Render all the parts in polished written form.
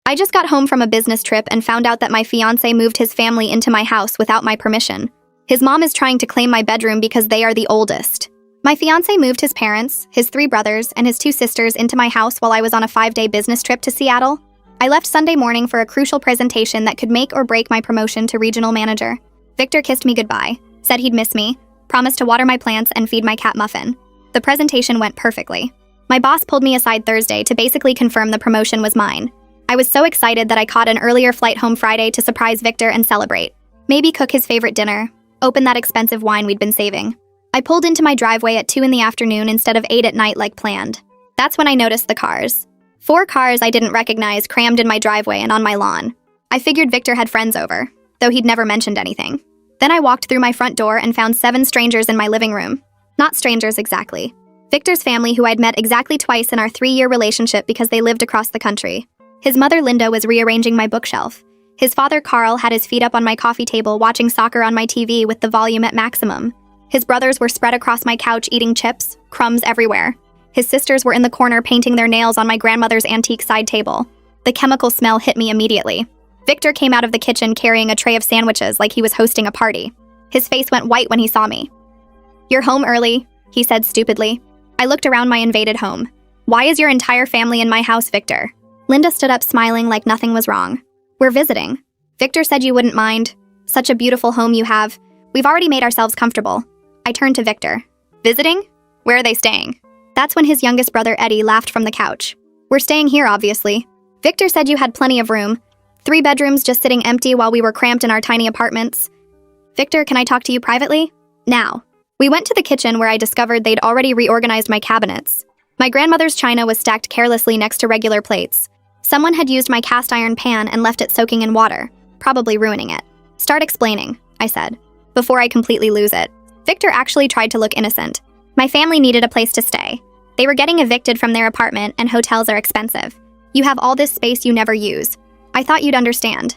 I just got home from a business trip and found out that my fiancé moved his family into my house without my permission. His mom is trying to claim my bedroom because they are the oldest. My fiancé moved his parents, his 3 brothers, and his 2 sisters into my house while I was on a 5-day business trip to Seattle. I left Sunday morning for a crucial presentation that could make or break my promotion to regional manager. Victor kissed me goodbye, said he'd miss me, promised to water my plants and feed my cat Muffin. The presentation went perfectly. My boss pulled me aside Thursday to basically confirm the promotion was mine. I was so excited that I caught an earlier flight home Friday to surprise Victor and celebrate. Maybe cook his favorite dinner, open that expensive wine we'd been saving. I pulled into my driveway at 2 in the afternoon instead of 8 at night like planned. That's when I noticed the cars. 4 cars I didn't recognize crammed in my driveway and on my lawn. I figured Victor had friends over, though he'd never mentioned anything. Then I walked through my front door and found 7 strangers in my living room. Not strangers exactly. Victor's family, who I'd met exactly twice in our 3-year relationship because they lived across the country. His mother, Linda, was rearranging my bookshelf. His father, Carl, had his feet up on my coffee table watching soccer on my TV with the volume at maximum. His brothers were spread across my couch eating chips, crumbs everywhere. His sisters were in the corner painting their nails on my grandmother's antique side table. The chemical smell hit me immediately. Victor came out of the kitchen carrying a tray of sandwiches like he was hosting a party. His face went white when he saw me. "You're home early," he said stupidly. I looked around my invaded home. "Why is your entire family in my house, Victor?" Linda stood up smiling like nothing was wrong. "We're visiting. Victor said you wouldn't mind. Such a beautiful home you have. We've already made ourselves comfortable." I turned to Victor. "Visiting? Where are they staying?" That's when his youngest brother, Eddie, laughed from the couch. "We're staying here, obviously. Victor said you had plenty of room. 3 bedrooms just sitting empty while we were cramped in our tiny apartments. Victor, can I talk to you privately?" "Now." We went to the kitchen where I discovered they'd already reorganized my cabinets. My grandmother's china was stacked carelessly next to regular plates. Someone had used my cast iron pan and left it soaking in water, probably ruining it. "Start explaining," I said, before I completely lose it. Victor actually tried to look innocent. "My family needed a place to stay. They were getting evicted from their apartment, and hotels are expensive. You have all this space you never use. I thought you'd understand."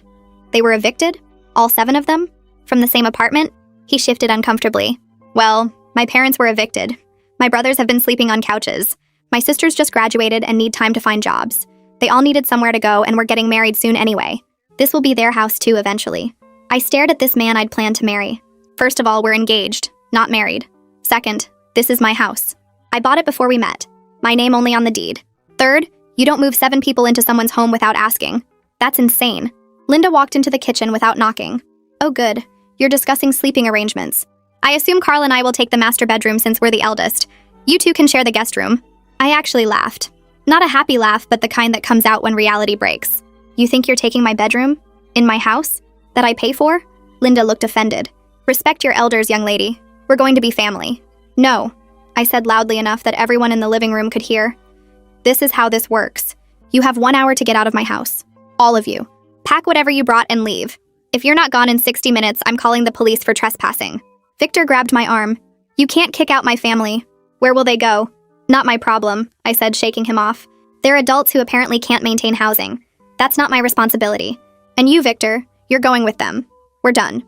"They were evicted? All 7 of them? From the same apartment?" He shifted uncomfortably. "Well, my parents were evicted. My brothers have been sleeping on couches. My sisters just graduated and need time to find jobs. They all needed somewhere to go and were getting married soon anyway. This will be their house too eventually." I stared at this man I'd planned to marry. "First of all, we're engaged, not married. Second, this is my house. I bought it before we met. My name only on the deed. Third, you don't move 7 people into someone's home without asking. That's insane." Linda walked into the kitchen without knocking. "Oh good, you're discussing sleeping arrangements. I assume Carl and I will take the master bedroom since we're the eldest. You 2 can share the guest room." I actually laughed. Not a happy laugh, but the kind that comes out when reality breaks. "You think you're taking my bedroom? In my house? That I pay for?" Linda looked offended. "Respect your elders, young lady. We're going to be family." "No," I said loudly enough that everyone in the living room could hear. "This is how this works. You have 1 hour to get out of my house. All of you. Pack whatever you brought and leave. If you're not gone in 60 minutes, I'm calling the police for trespassing." Victor grabbed my arm. "You can't kick out my family. Where will they go?" "Not my problem," I said, shaking him off. "They're adults who apparently can't maintain housing. That's not my responsibility. And you, Victor, you're going with them. We're done."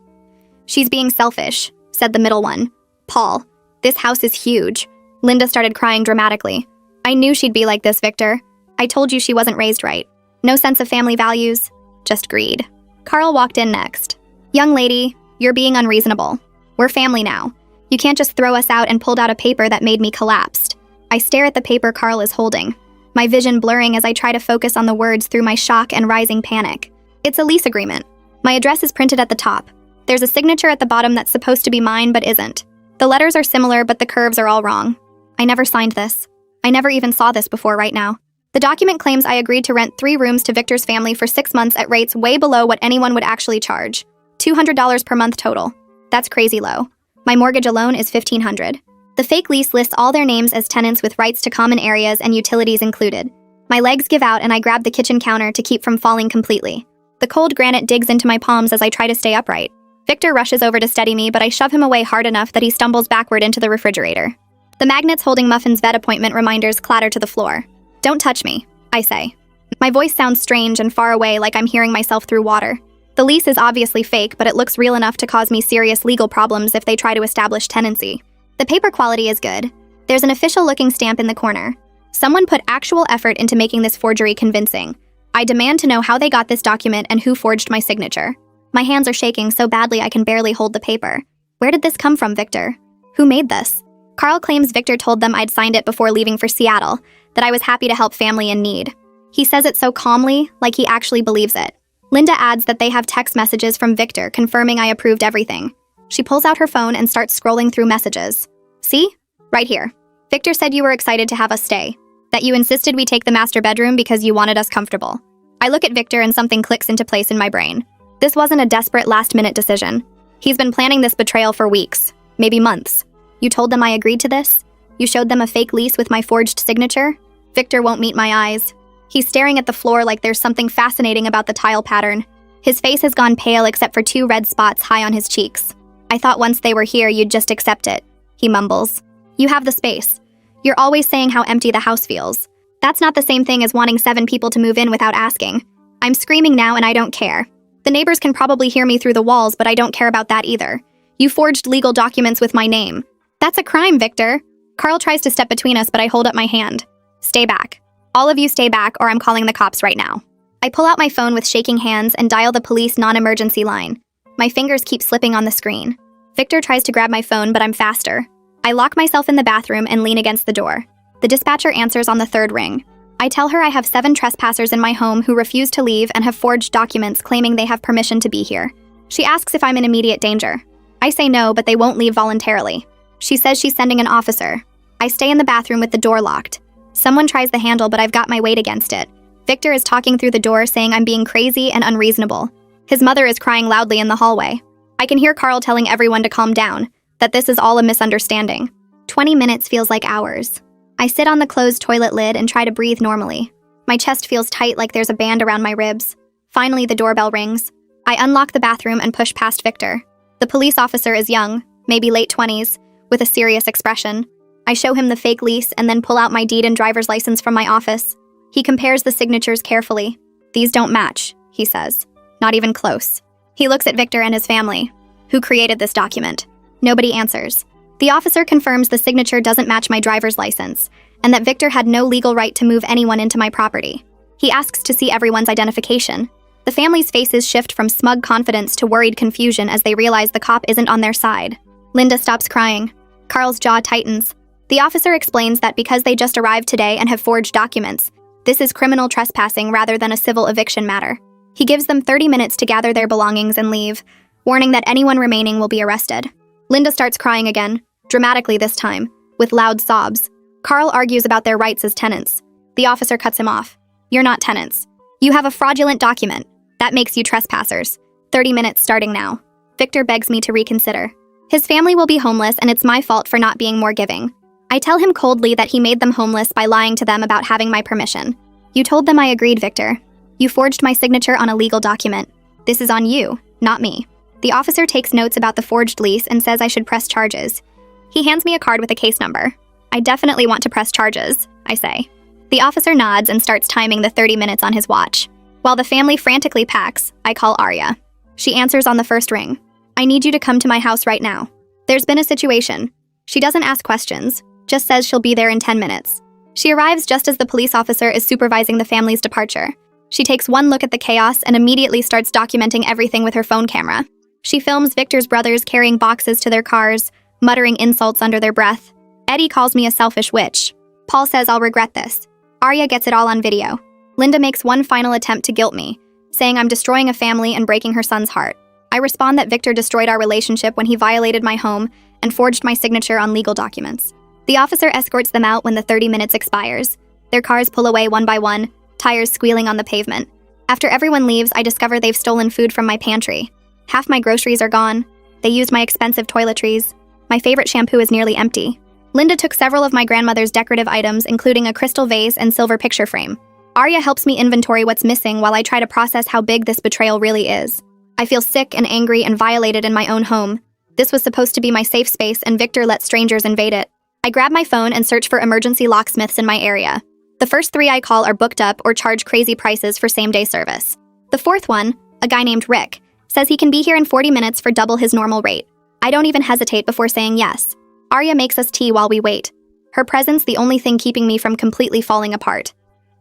"She's being selfish," said the middle one. "Paul, this house is huge." Linda started crying dramatically. "I knew she'd be like this, Victor. I told you she wasn't raised right. No sense of family values, just greed." Carl walked in next. "Young lady, you're being unreasonable. We're family now. You can't just throw us out," and pulled out a paper that made me collapsed. I stare at the paper Carl is holding, my vision blurring as I try to focus on the words through my shock and rising panic. It's a lease agreement. My address is printed at the top. There's a signature at the bottom that's supposed to be mine but isn't. The letters are similar, but the curves are all wrong. I never signed this. I never even saw this before right now. The document claims I agreed to rent 3 rooms to Victor's family for 6 months at rates way below what anyone would actually charge. $200 per month total. That's crazy low. My mortgage alone is $1,500. The fake lease lists all their names as tenants with rights to common areas and utilities included. My legs give out and I grab the kitchen counter to keep from falling completely. The cold granite digs into my palms as I try to stay upright. Victor rushes over to steady me, but I shove him away hard enough that he stumbles backward into the refrigerator. The magnets holding Muffin's vet appointment reminders clatter to the floor. "Don't touch me," I say. My voice sounds strange and far away, like I'm hearing myself through water. The lease is obviously fake, but it looks real enough to cause me serious legal problems if they try to establish tenancy. The paper quality is good. There's an official-looking stamp in the corner. Someone put actual effort into making this forgery convincing. I demand to know how they got this document and who forged my signature. My hands are shaking so badly I can barely hold the paper. Where did this come from, Victor? Who made this? Carl claims Victor told them I'd signed it before leaving for Seattle, that I was happy to help family in need. He says it so calmly, like he actually believes it. Linda adds that they have text messages from Victor confirming I approved everything. She pulls out her phone and starts scrolling through messages. See? Right here. Victor said you were excited to have us stay. That you insisted we take the master bedroom because you wanted us comfortable. I look at Victor and something clicks into place in my brain. This wasn't a desperate last-minute decision. He's been planning this betrayal for weeks, maybe months. You told them I agreed to this? You showed them a fake lease with my forged signature? Victor won't meet my eyes. He's staring at the floor like there's something fascinating about the tile pattern. His face has gone pale except for 2 red spots high on his cheeks. I thought once they were here you'd just accept it, he mumbles. You have the space. You're always saying how empty the house feels. That's not the same thing as wanting 7 people to move in without asking. I'm screaming now and I don't care. The neighbors can probably hear me through the walls, but I don't care about that either. You forged legal documents with my name. That's a crime, Victor. Carl tries to step between us, but I hold up my hand. Stay back. All of you stay back or I'm calling the cops right now. I pull out my phone with shaking hands and dial the police non-emergency line. My fingers keep slipping on the screen. Victor tries to grab my phone, but I'm faster. I lock myself in the bathroom and lean against the door. The dispatcher answers on the 3rd ring. I tell her I have 7 trespassers in my home who refuse to leave and have forged documents claiming they have permission to be here. She asks if I'm in immediate danger. I say no, but they won't leave voluntarily. She says she's sending an officer. I stay in the bathroom with the door locked. Someone tries the handle, but I've got my weight against it. Victor is talking through the door saying I'm being crazy and unreasonable. His mother is crying loudly in the hallway. I can hear Carl telling everyone to calm down, that this is all a misunderstanding. 20 minutes feels like hours. I sit on the closed toilet lid and try to breathe normally. My chest feels tight like there's a band around my ribs. Finally, the doorbell rings. I unlock the bathroom and push past Victor. The police officer is young, maybe late 20s, with a serious expression. I show him the fake lease and then pull out my deed and driver's license from my office. He compares the signatures carefully. These don't match, he says. Not even close. He looks at Victor and his family. Who created this document? Nobody answers. The officer confirms the signature doesn't match my driver's license, and that Victor had no legal right to move anyone into my property. He asks to see everyone's identification. The family's faces shift from smug confidence to worried confusion as they realize the cop isn't on their side. Linda stops crying. Carl's jaw tightens. The officer explains that because they just arrived today and have forged documents, this is criminal trespassing rather than a civil eviction matter. He gives them 30 minutes to gather their belongings and leave, warning that anyone remaining will be arrested. Linda starts crying again, dramatically this time, with loud sobs. Carl argues about their rights as tenants. The officer cuts him off. You're not tenants. You have a fraudulent document. That makes you trespassers. 30 minutes starting now. Victor begs me to reconsider. His family will be homeless and it's my fault for not being more giving. I tell him coldly that he made them homeless by lying to them about having my permission. You told them I agreed, Victor. You forged my signature on a legal document. This is on you, not me. The officer takes notes about the forged lease and says I should press charges. He hands me a card with a case number. I definitely want to press charges, I say. The officer nods and starts timing the 30 minutes on his watch. While the family frantically packs, I call Arya. She answers on the first ring. I need you to come to my house right now. There's been a situation. She doesn't ask questions, just says she'll be there in 10 minutes. She arrives just as the police officer is supervising the family's departure. She takes one look at the chaos and immediately starts documenting everything with her phone camera. She films Victor's brothers carrying boxes to their cars, muttering insults under their breath. Eddie calls me a selfish witch. Paul says I'll regret this. Arya gets it all on video. Linda makes one final attempt to guilt me, saying I'm destroying a family and breaking her son's heart. I respond that Victor destroyed our relationship when he violated my home and forged my signature on legal documents. The officer escorts them out when the 30 minutes expires. Their cars pull away one by one, tires squealing on the pavement. After everyone leaves, I discover they've stolen food from my pantry. Half my groceries are gone. They used my expensive toiletries. My favorite shampoo is nearly empty. Linda took several of my grandmother's decorative items, including a crystal vase and silver picture frame. Arya helps me inventory what's missing while I try to process how big this betrayal really is. I feel sick and angry and violated in my own home. This was supposed to be my safe space, and Victor let strangers invade it. I grab my phone and search for emergency locksmiths in my area. The first 3 I call are booked up or charge crazy prices for same-day service. The 4th one, a guy named Rick, says he can be here in 40 minutes for double his normal rate. I don't even hesitate before saying yes. Arya makes us tea while we wait. Her presence the only thing keeping me from completely falling apart.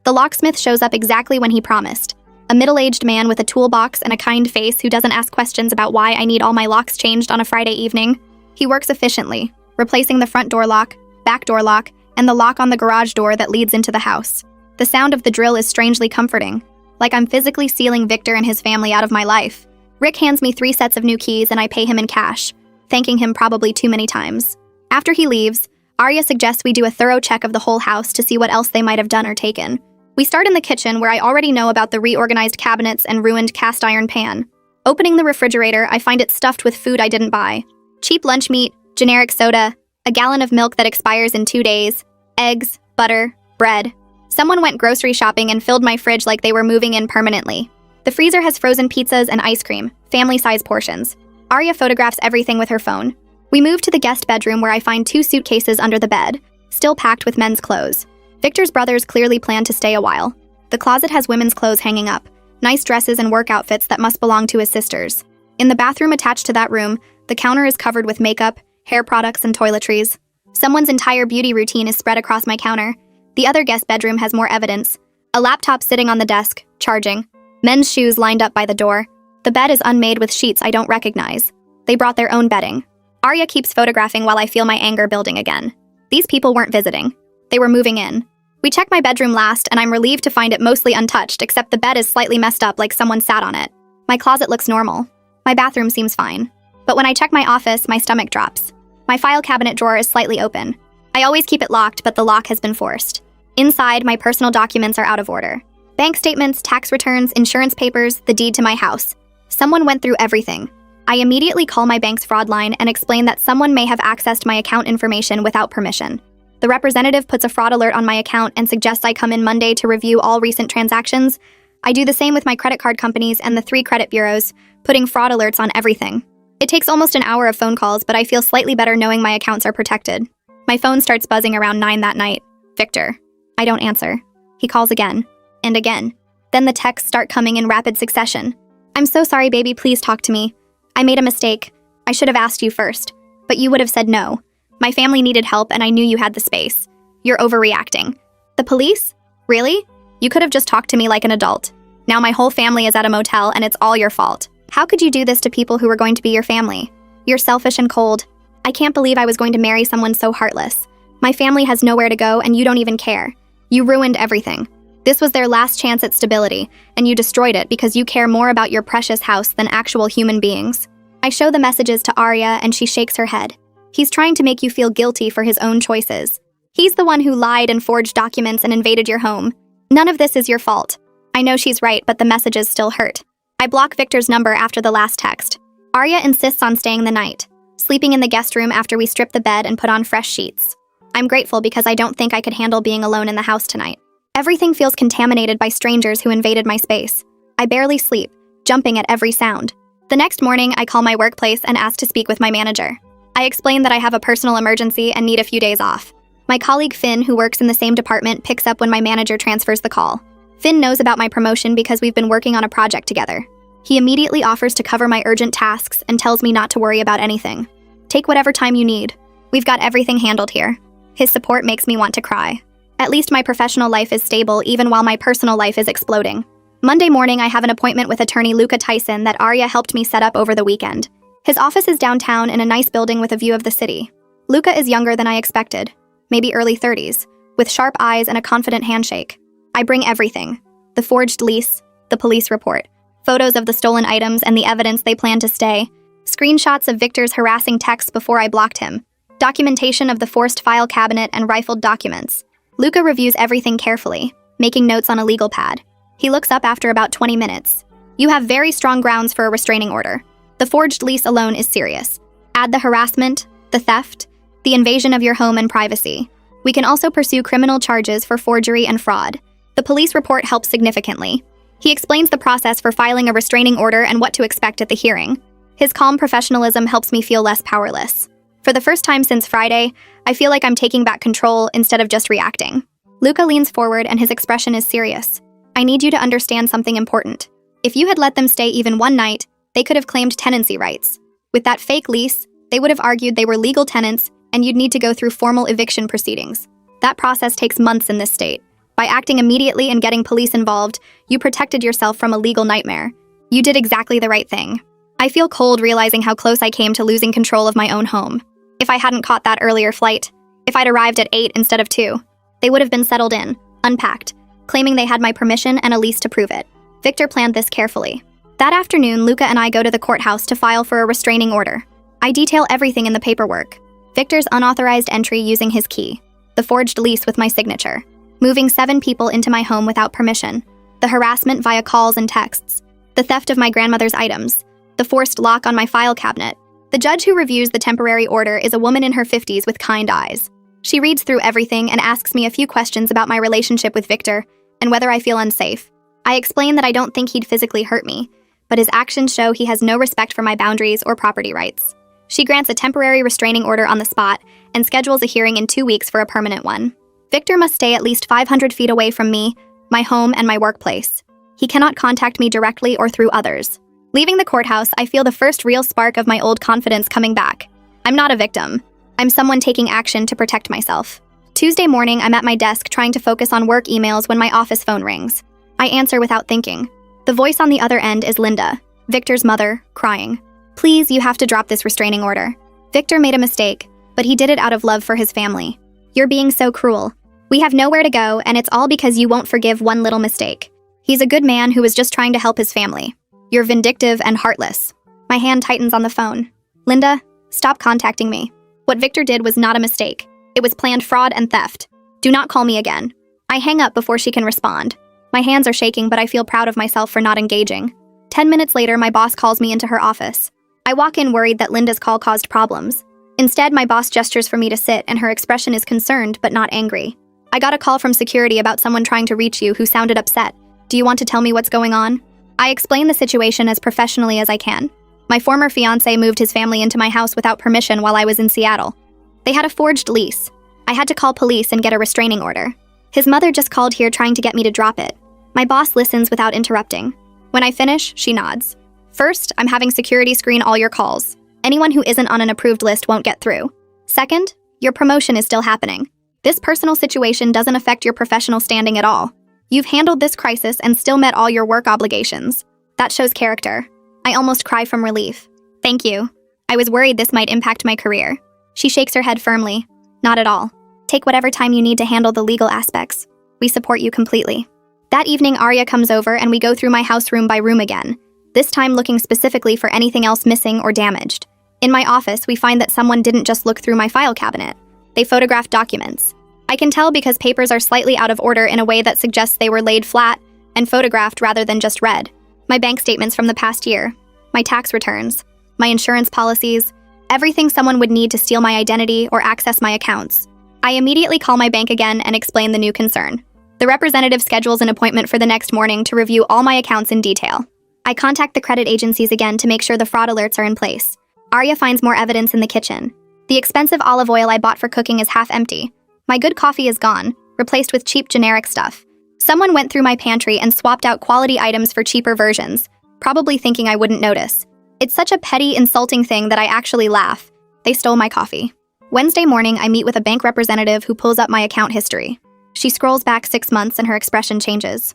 The locksmith shows up exactly when he promised. A middle-aged man with a toolbox and a kind face who doesn't ask questions about why I need all my locks changed on a Friday evening. He works efficiently, replacing the front door lock, back door lock, and the lock on the garage door that leads into the house. The sound of the drill is strangely comforting, like I'm physically sealing Victor and his family out of my life. Rick hands me 3 sets of new keys and I pay him in cash, thanking him probably too many times. After he leaves, Arya suggests we do a thorough check of the whole house to see what else they might have done or taken. We start in the kitchen, where I already know about the reorganized cabinets and ruined cast iron pan. Opening the refrigerator, I find it stuffed with food I didn't buy. Cheap lunch meat, generic soda, a gallon of milk that expires in 2 days, eggs, butter, bread. Someone went grocery shopping and filled my fridge like they were moving in permanently. The freezer has frozen pizzas and ice cream, family-size portions. Arya photographs everything with her phone. We move to the guest bedroom, where I find 2 suitcases under the bed, still packed with men's clothes. Victor's brothers clearly plan to stay a while. The closet has women's clothes hanging up, nice dresses and work outfits that must belong to his sisters. In the bathroom attached to that room, the counter is covered with makeup, hair products, and toiletries. Someone's entire beauty routine is spread across my counter. The other guest bedroom has more evidence. A laptop sitting on the desk, charging. Men's shoes lined up by the door. The bed is unmade with sheets I don't recognize. They brought their own bedding. Arya keeps photographing while I feel my anger building again. These people weren't visiting. They were moving in. We check my bedroom last, and I'm relieved to find it mostly untouched, except the bed is slightly messed up like someone sat on it. My closet looks normal. My bathroom seems fine. But when I check my office, my stomach drops. My file cabinet drawer is slightly open. I always keep it locked, but the lock has been forced. Inside, my personal documents are out of order. Bank statements, tax returns, insurance papers, the deed to my house. Someone went through everything. I immediately call my bank's fraud line and explain that someone may have accessed my account information without permission. The representative puts a fraud alert on my account and suggests I come in Monday to review all recent transactions. I do the same with my credit card companies and the 3 credit bureaus, putting fraud alerts on everything. It takes almost an hour of phone calls, but I feel slightly better knowing my accounts are protected. My phone starts buzzing around 9 that night. Victor. I don't answer. He calls again. And again. Then the texts start coming in rapid succession. I'm so sorry, baby, please talk to me. I made a mistake. I should have asked you first. But you would have said no. My family needed help and I knew you had the space. You're overreacting. The police? Really? You could have just talked to me like an adult. Now my whole family is at a motel and it's all your fault. How could you do this to people who were going to be your family? You're selfish and cold. I can't believe I was going to marry someone so heartless. My family has nowhere to go and you don't even care. You ruined everything. This was their last chance at stability, and you destroyed it because you care more about your precious house than actual human beings. I show the messages to Arya and she shakes her head. He's trying to make you feel guilty for his own choices. He's the one who lied and forged documents and invaded your home. None of this is your fault. I know she's right, but the messages still hurt. I block Victor's number after the last text. Arya insists on staying the night, sleeping in the guest room after we strip the bed and put on fresh sheets. I'm grateful because I don't think I could handle being alone in the house tonight. Everything feels contaminated by strangers who invaded my space. I barely sleep, jumping at every sound. The next morning, I call my workplace and ask to speak with my manager. I explain that I have a personal emergency and need a few days off. My colleague Finn, who works in the same department, picks up when my manager transfers the call. Finn knows about my promotion because we've been working on a project together. He immediately offers to cover my urgent tasks and tells me not to worry about anything. Take whatever time you need. We've got everything handled here. His support makes me want to cry. At least my professional life is stable even while my personal life is exploding. Monday morning, I have an appointment with attorney Luca Tyson that Arya helped me set up over the weekend. His office is downtown in a nice building with a view of the city. Luca is younger than I expected, maybe early 30s, with sharp eyes and a confident handshake. I bring everything: the forged lease, the police report, photos of the stolen items and the evidence they plan to stay, screenshots of Victor's harassing texts before I blocked him, documentation of the forced file cabinet and rifled documents. Luca reviews everything carefully, making notes on a legal pad. He looks up after about 20 minutes. You have very strong grounds for a restraining order. The forged lease alone is serious. Add the harassment, the theft, the invasion of your home and privacy. We can also pursue criminal charges for forgery and fraud. The police report helps significantly. He explains the process for filing a restraining order and what to expect at the hearing. His calm professionalism helps me feel less powerless. For the first time since Friday, I feel like I'm taking back control instead of just reacting. Luca leans forward and his expression is serious. I need you to understand something important. If you had let them stay even one night, they could have claimed tenancy rights. With that fake lease, they would have argued they were legal tenants and you'd need to go through formal eviction proceedings. That process takes months in this state. By acting immediately and getting police involved, you protected yourself from a legal nightmare. You did exactly the right thing. I feel cold realizing how close I came to losing control of my own home. If I hadn't caught that earlier flight, if I'd arrived at 8 instead of 2, they would have been settled in, unpacked, claiming they had my permission and a lease to prove it. Victor planned this carefully. That afternoon, Luca and I go to the courthouse to file for a restraining order. I detail everything in the paperwork. Victor's unauthorized entry using his key, the forged lease with my signature, moving 7 people into my home without permission, the harassment via calls and texts, the theft of my grandmother's items, the forced lock on my file cabinet. The judge who reviews the temporary order is a woman in her 50s with kind eyes. She reads through everything and asks me a few questions about my relationship with Victor and whether I feel unsafe. I explain that I don't think he'd physically hurt me, but his actions show he has no respect for my boundaries or property rights. She grants a temporary restraining order on the spot and schedules a hearing in 2 weeks for a permanent one. Victor must stay at least 500 feet away from me, my home, and my workplace. He cannot contact me directly or through others. Leaving the courthouse, I feel the first real spark of my old confidence coming back. I'm not a victim. I'm someone taking action to protect myself. Tuesday morning, I'm at my desk trying to focus on work emails when my office phone rings. I answer without thinking. The voice on the other end is Linda, Victor's mother, crying. Please, you have to drop this restraining order. Victor made a mistake, but he did it out of love for his family. You're being so cruel. We have nowhere to go, and it's all because you won't forgive one little mistake. He's a good man who was just trying to help his family. You're vindictive and heartless. My hand tightens on the phone. Linda, stop contacting me. What Victor did was not a mistake. It was planned fraud and theft. Do not call me again. I hang up before she can respond. My hands are shaking, but I feel proud of myself for not engaging. 10 minutes later, my boss calls me into her office. I walk in worried that Linda's call caused problems. Instead, my boss gestures for me to sit, and her expression is concerned but not angry. I got a call from security about someone trying to reach you who sounded upset. Do you want to tell me what's going on? I explain the situation as professionally as I can. My former fiancé moved his family into my house without permission while I was in Seattle. They had a forged lease. I had to call police and get a restraining order. His mother just called here trying to get me to drop it. My boss listens without interrupting. When I finish, she nods. First, I'm having security screen all your calls. Anyone who isn't on an approved list won't get through. Second, your promotion is still happening. This personal situation doesn't affect your professional standing at all. You've handled this crisis and still met all your work obligations. That shows character. I almost cry from relief. Thank you. I was worried this might impact my career. She shakes her head firmly. Not at all. Take whatever time you need to handle the legal aspects. We support you completely. That evening, Arya comes over and we go through my house room by room again, this time looking specifically for anything else missing or damaged. In my office, we find that someone didn't just look through my file cabinet. They photographed documents. I can tell because papers are slightly out of order in a way that suggests they were laid flat and photographed rather than just read. My bank statements from the past year, my tax returns, my insurance policies, everything someone would need to steal my identity or access my accounts. I immediately call my bank again and explain the new concern. The representative schedules an appointment for the next morning to review all my accounts in detail. I contact the credit agencies again to make sure the fraud alerts are in place. Arya finds more evidence in the kitchen. The expensive olive oil I bought for cooking is half empty. My good coffee is gone, replaced with cheap generic stuff. Someone went through my pantry and swapped out quality items for cheaper versions, probably thinking I wouldn't notice. It's such a petty, insulting thing that I actually laugh. They stole my coffee. Wednesday morning, I meet with a bank representative who pulls up my account history. She scrolls back 6 months and her expression changes.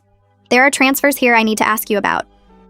There are transfers here I need to ask you about.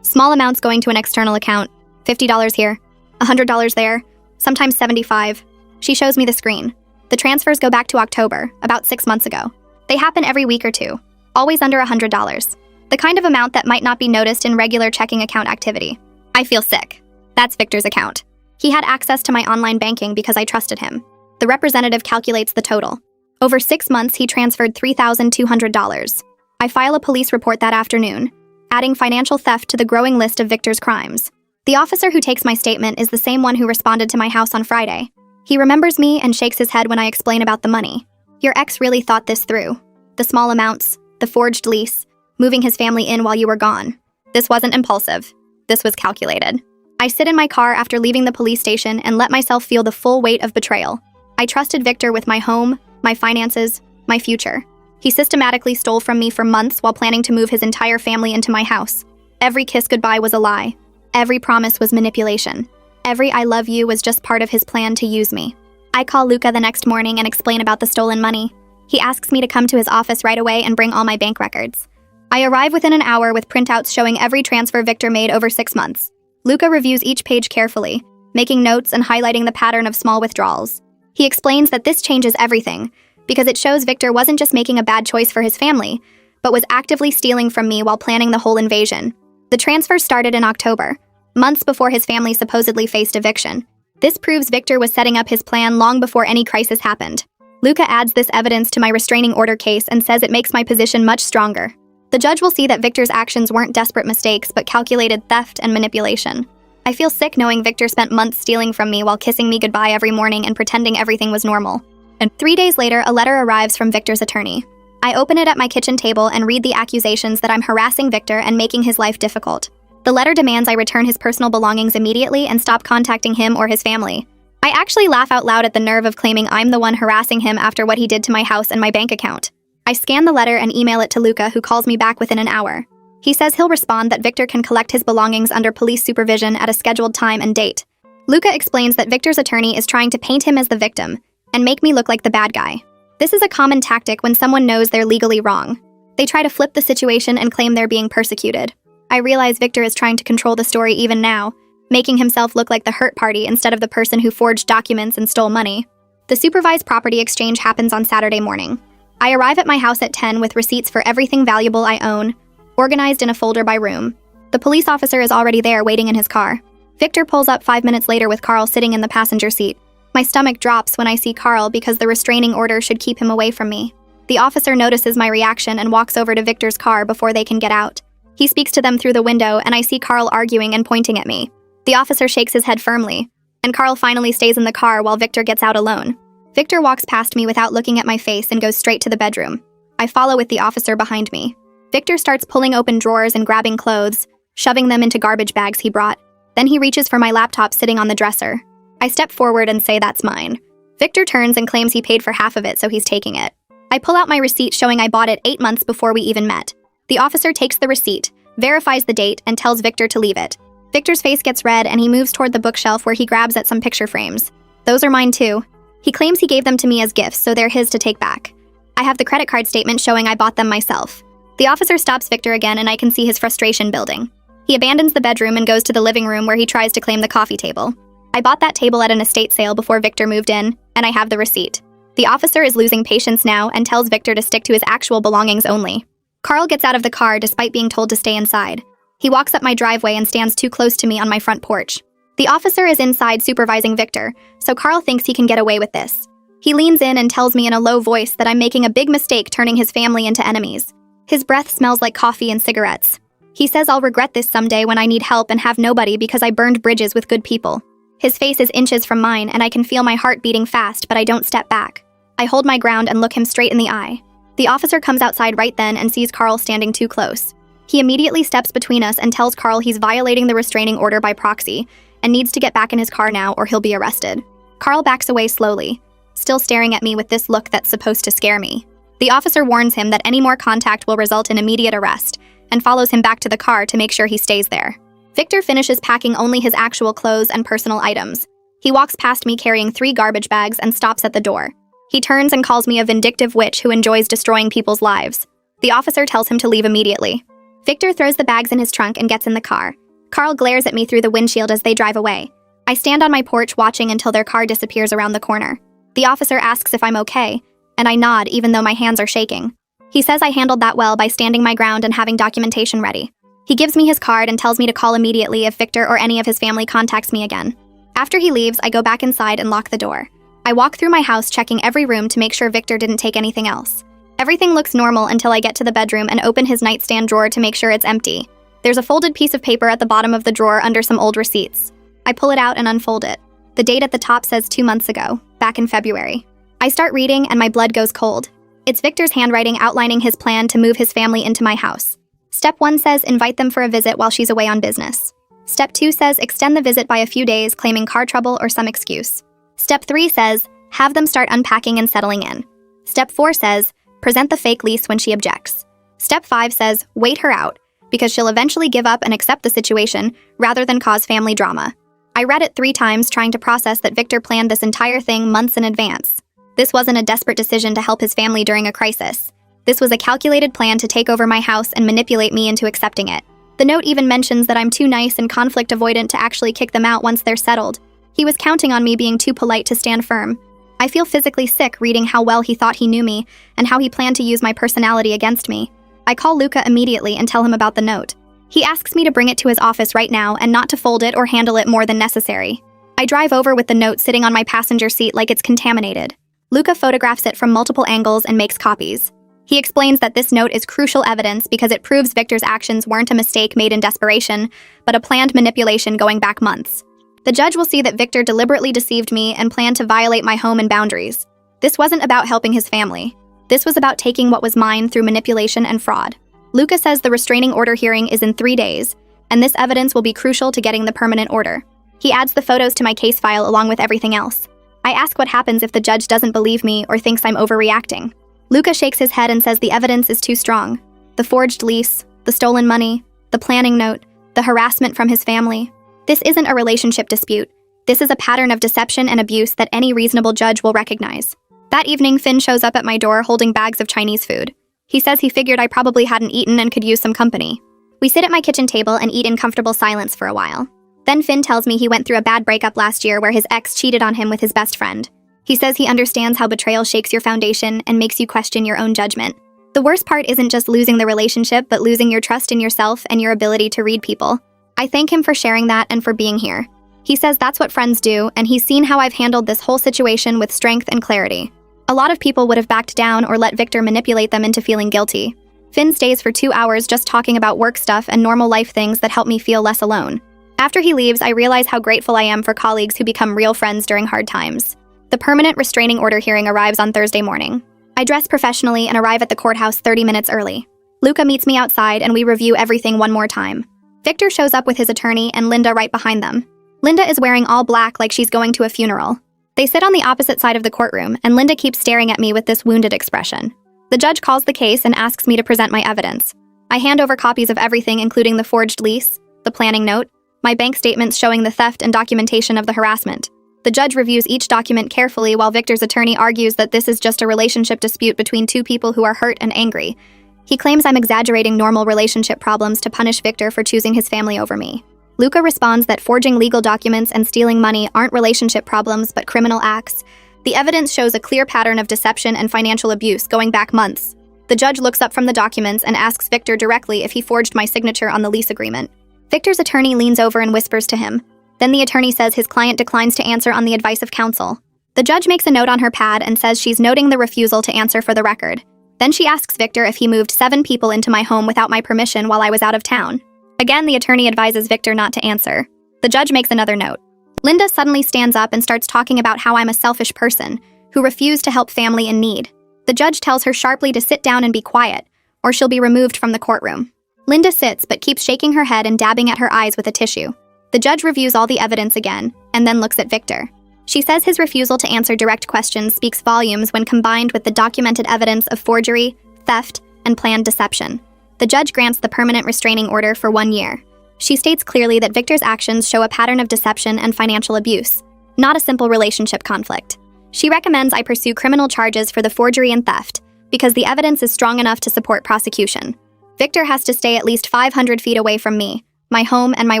Small amounts going to an external account, $50 here, $100 there, sometimes $75. She shows me the screen. The transfers go back to October, about 6 months ago. They happen every week or two, always under $100. The kind of amount that might not be noticed in regular checking account activity. I feel sick. That's Victor's account. He had access to my online banking because I trusted him. The representative calculates the total. Over 6 months, he transferred $3,200. I file a police report that afternoon, adding financial theft to the growing list of Victor's crimes. The officer who takes my statement is the same one who responded to my house on Friday. He remembers me and shakes his head when I explain about the money. Your ex really thought this through. The small amounts, the forged lease, moving his family in while you were gone. This wasn't impulsive. This was calculated. I sit in my car after leaving the police station and let myself feel the full weight of betrayal. I trusted Victor with my home, my finances, my future. He systematically stole from me for months while planning to move his entire family into my house. Every kiss goodbye was a lie. Every promise was manipulation. Every I love you was just part of his plan to use me. I call Luca the next morning and explain about the stolen money. He asks me to come to his office right away and bring all my bank records. I arrive within an hour with printouts showing every transfer Victor made over 6 months. Luca reviews each page carefully, making notes and highlighting the pattern of small withdrawals. He explains that this changes everything, because it shows Victor wasn't just making a bad choice for his family, but was actively stealing from me while planning the whole invasion. The transfer started in October, months before his family supposedly faced eviction. This proves Victor was setting up his plan long before any crisis happened. Luca adds this evidence to my restraining order case and says it makes my position much stronger. The judge will see that Victor's actions weren't desperate mistakes but calculated theft and manipulation. I feel sick knowing Victor spent months stealing from me while kissing me goodbye every morning and pretending everything was normal. And 3 days later, a letter arrives from Victor's attorney. I open it at my kitchen table and read the accusations that I'm harassing Victor and making his life difficult. The letter demands I return his personal belongings immediately and stop contacting him or his family. I actually laugh out loud at the nerve of claiming I'm the one harassing him after what he did to my house and my bank account. I scan the letter and email it to Luca, who calls me back within an hour. He says he'll respond that Victor can collect his belongings under police supervision at a scheduled time and date. Luca explains that Victor's attorney is trying to paint him as the victim and make me look like the bad guy. This is a common tactic when someone knows they're legally wrong. They try to flip the situation and claim they're being persecuted. I realize Victor is trying to control the story even now, making himself look like the hurt party instead of the person who forged documents and stole money. The supervised property exchange happens on Saturday morning. I arrive at my house at 10 with receipts for everything valuable I own, organized in a folder by room. The police officer is already there waiting in his car. Victor pulls up 5 minutes later with Carl sitting in the passenger seat. My stomach drops when I see Carl because the restraining order should keep him away from me. The officer notices my reaction and walks over to Victor's car before they can get out. He speaks to them through the window and I see Carl arguing and pointing at me. The officer shakes his head firmly, and Carl finally stays in the car while Victor gets out alone. Victor walks past me without looking at my face and goes straight to the bedroom. I follow with the officer behind me. Victor starts pulling open drawers and grabbing clothes, shoving them into garbage bags he brought. Then he reaches for my laptop sitting on the dresser. I step forward and say that's mine. Victor turns and claims he paid for half of it, so he's taking it. I pull out my receipt showing I bought it 8 months before we even met. The officer takes the receipt, verifies the date, and tells Victor to leave it. Victor's face gets red and he moves toward the bookshelf where he grabs at some picture frames. Those are mine too. He claims he gave them to me as gifts, so they're his to take back. I have the credit card statement showing I bought them myself. The officer stops Victor again and I can see his frustration building. He abandons the bedroom and goes to the living room where he tries to claim the coffee table. I bought that table at an estate sale before Victor moved in, and I have the receipt. The officer is losing patience now and tells Victor to stick to his actual belongings only. Carl gets out of the car despite being told to stay inside. He walks up my driveway and stands too close to me on my front porch. The officer is inside supervising Victor, so Carl thinks he can get away with this. He leans in and tells me in a low voice that I'm making a big mistake turning his family into enemies. His breath smells like coffee and cigarettes. He says I'll regret this someday when I need help and have nobody because I burned bridges with good people. His face is inches from mine and I can feel my heart beating fast, but I don't step back. I hold my ground and look him straight in the eye. The officer comes outside right then and sees Carl standing too close. He immediately steps between us and tells Carl he's violating the restraining order by proxy and needs to get back in his car now or he'll be arrested. Carl backs away slowly, still staring at me with this look that's supposed to scare me. The officer warns him that any more contact will result in immediate arrest and follows him back to the car to make sure he stays there. Victor finishes packing only his actual clothes and personal items. He walks past me carrying 3 garbage bags and stops at the door. He turns and calls me a vindictive witch who enjoys destroying people's lives. The officer tells him to leave immediately. Victor throws the bags in his trunk and gets in the car. Carl glares at me through the windshield as they drive away. I stand on my porch watching until their car disappears around the corner. The officer asks if I'm okay, and I nod even though my hands are shaking. He says I handled that well by standing my ground and having documentation ready. He gives me his card and tells me to call immediately if Victor or any of his family contacts me again. After he leaves, I go back inside and lock the door. I walk through my house checking every room to make sure Victor didn't take anything else. Everything looks normal until I get to the bedroom and open his nightstand drawer to make sure it's empty. There's a folded piece of paper at the bottom of the drawer under some old receipts. I pull it out and unfold it. The date at the top says 2 months ago, back in February. I start reading and my blood goes cold. It's Victor's handwriting outlining his plan to move his family into my house. Step 1 says invite them for a visit while she's away on business. Step 2 says extend the visit by a few days claiming car trouble or some excuse. Step 3 says have them start unpacking and settling in. Step 4 says present the fake lease when she objects. Step 5 says wait her out because she'll eventually give up and accept the situation rather than cause family drama. I read it 3 times trying to process that Victor planned this entire thing months in advance. This wasn't a desperate decision to help his family during a crisis. This was a calculated plan to take over my house and manipulate me into accepting it. The note even mentions that I'm too nice and conflict avoidant to actually kick them out once they're settled. He was counting on me being too polite to stand firm. I feel physically sick reading how well he thought he knew me and how he planned to use my personality against me. I call Luca immediately and tell him about the note. He asks me to bring it to his office right now and not to fold it or handle it more than necessary. I drive over with the note sitting on my passenger seat like it's contaminated. Luca photographs it from multiple angles and makes copies. He explains that this note is crucial evidence because it proves Victor's actions weren't a mistake made in desperation, but a planned manipulation going back months. The judge will see that Victor deliberately deceived me and planned to violate my home and boundaries. This wasn't about helping his family. This was about taking what was mine through manipulation and fraud. Luca says the restraining order hearing is in 3 days, and this evidence will be crucial to getting the permanent order. He adds the photos to my case file along with everything else. I ask what happens if the judge doesn't believe me or thinks I'm overreacting. Luca shakes his head and says the evidence is too strong. The forged lease, the stolen money, the planning note, the harassment from his family. This isn't a relationship dispute. This is a pattern of deception and abuse that any reasonable judge will recognize. That evening, Finn shows up at my door holding bags of Chinese food. He says he figured I probably hadn't eaten and could use some company. We sit at my kitchen table and eat in comfortable silence for a while. Then Finn tells me he went through a bad breakup last year where his ex cheated on him with his best friend. He says he understands how betrayal shakes your foundation and makes you question your own judgment. The worst part isn't just losing the relationship, but losing your trust in yourself and your ability to read people. I thank him for sharing that and for being here. He says that's what friends do, and he's seen how I've handled this whole situation with strength and clarity. A lot of people would have backed down or let Victor manipulate them into feeling guilty. Finn stays for 2 hours just talking about work stuff and normal life things that help me feel less alone. After he leaves, I realize how grateful I am for colleagues who become real friends during hard times. The permanent restraining order hearing arrives on Thursday morning. I dress professionally and arrive at the courthouse 30 minutes early. Luca meets me outside and we review everything one more time. Victor shows up with his attorney and Linda right behind them. Linda is wearing all black like she's going to a funeral. They sit on the opposite side of the courtroom and Linda keeps staring at me with this wounded expression. The judge calls the case and asks me to present my evidence. I hand over copies of everything including the forged lease, the planning note, my bank statements showing the theft and documentation of the harassment. The judge reviews each document carefully while Victor's attorney argues that this is just a relationship dispute between two people who are hurt and angry. He claims I'm exaggerating normal relationship problems to punish Victor for choosing his family over me. Luca responds that forging legal documents and stealing money aren't relationship problems but criminal acts. The evidence shows a clear pattern of deception and financial abuse going back months. The judge looks up from the documents and asks Victor directly if he forged my signature on the lease agreement. Victor's attorney leans over and whispers to him. Then the attorney says his client declines to answer on the advice of counsel. The judge makes a note on her pad and says she's noting the refusal to answer for the record. Then she asks Victor if he moved 7 people into my home without my permission while I was out of town. Again, the attorney advises Victor not to answer. The judge makes another note. Linda suddenly stands up and starts talking about how I'm a selfish person who refused to help family in need. The judge tells her sharply to sit down and be quiet, or she'll be removed from the courtroom. Linda sits but keeps shaking her head and dabbing at her eyes with a tissue. The judge reviews all the evidence again, and then looks at Victor. She says his refusal to answer direct questions speaks volumes when combined with the documented evidence of forgery, theft, and planned deception. The judge grants the permanent restraining order for 1 year. She states clearly that Victor's actions show a pattern of deception and financial abuse, not a simple relationship conflict. She recommends I pursue criminal charges for the forgery and theft, because the evidence is strong enough to support prosecution. Victor has to stay at least 500 feet away from me, my home, and my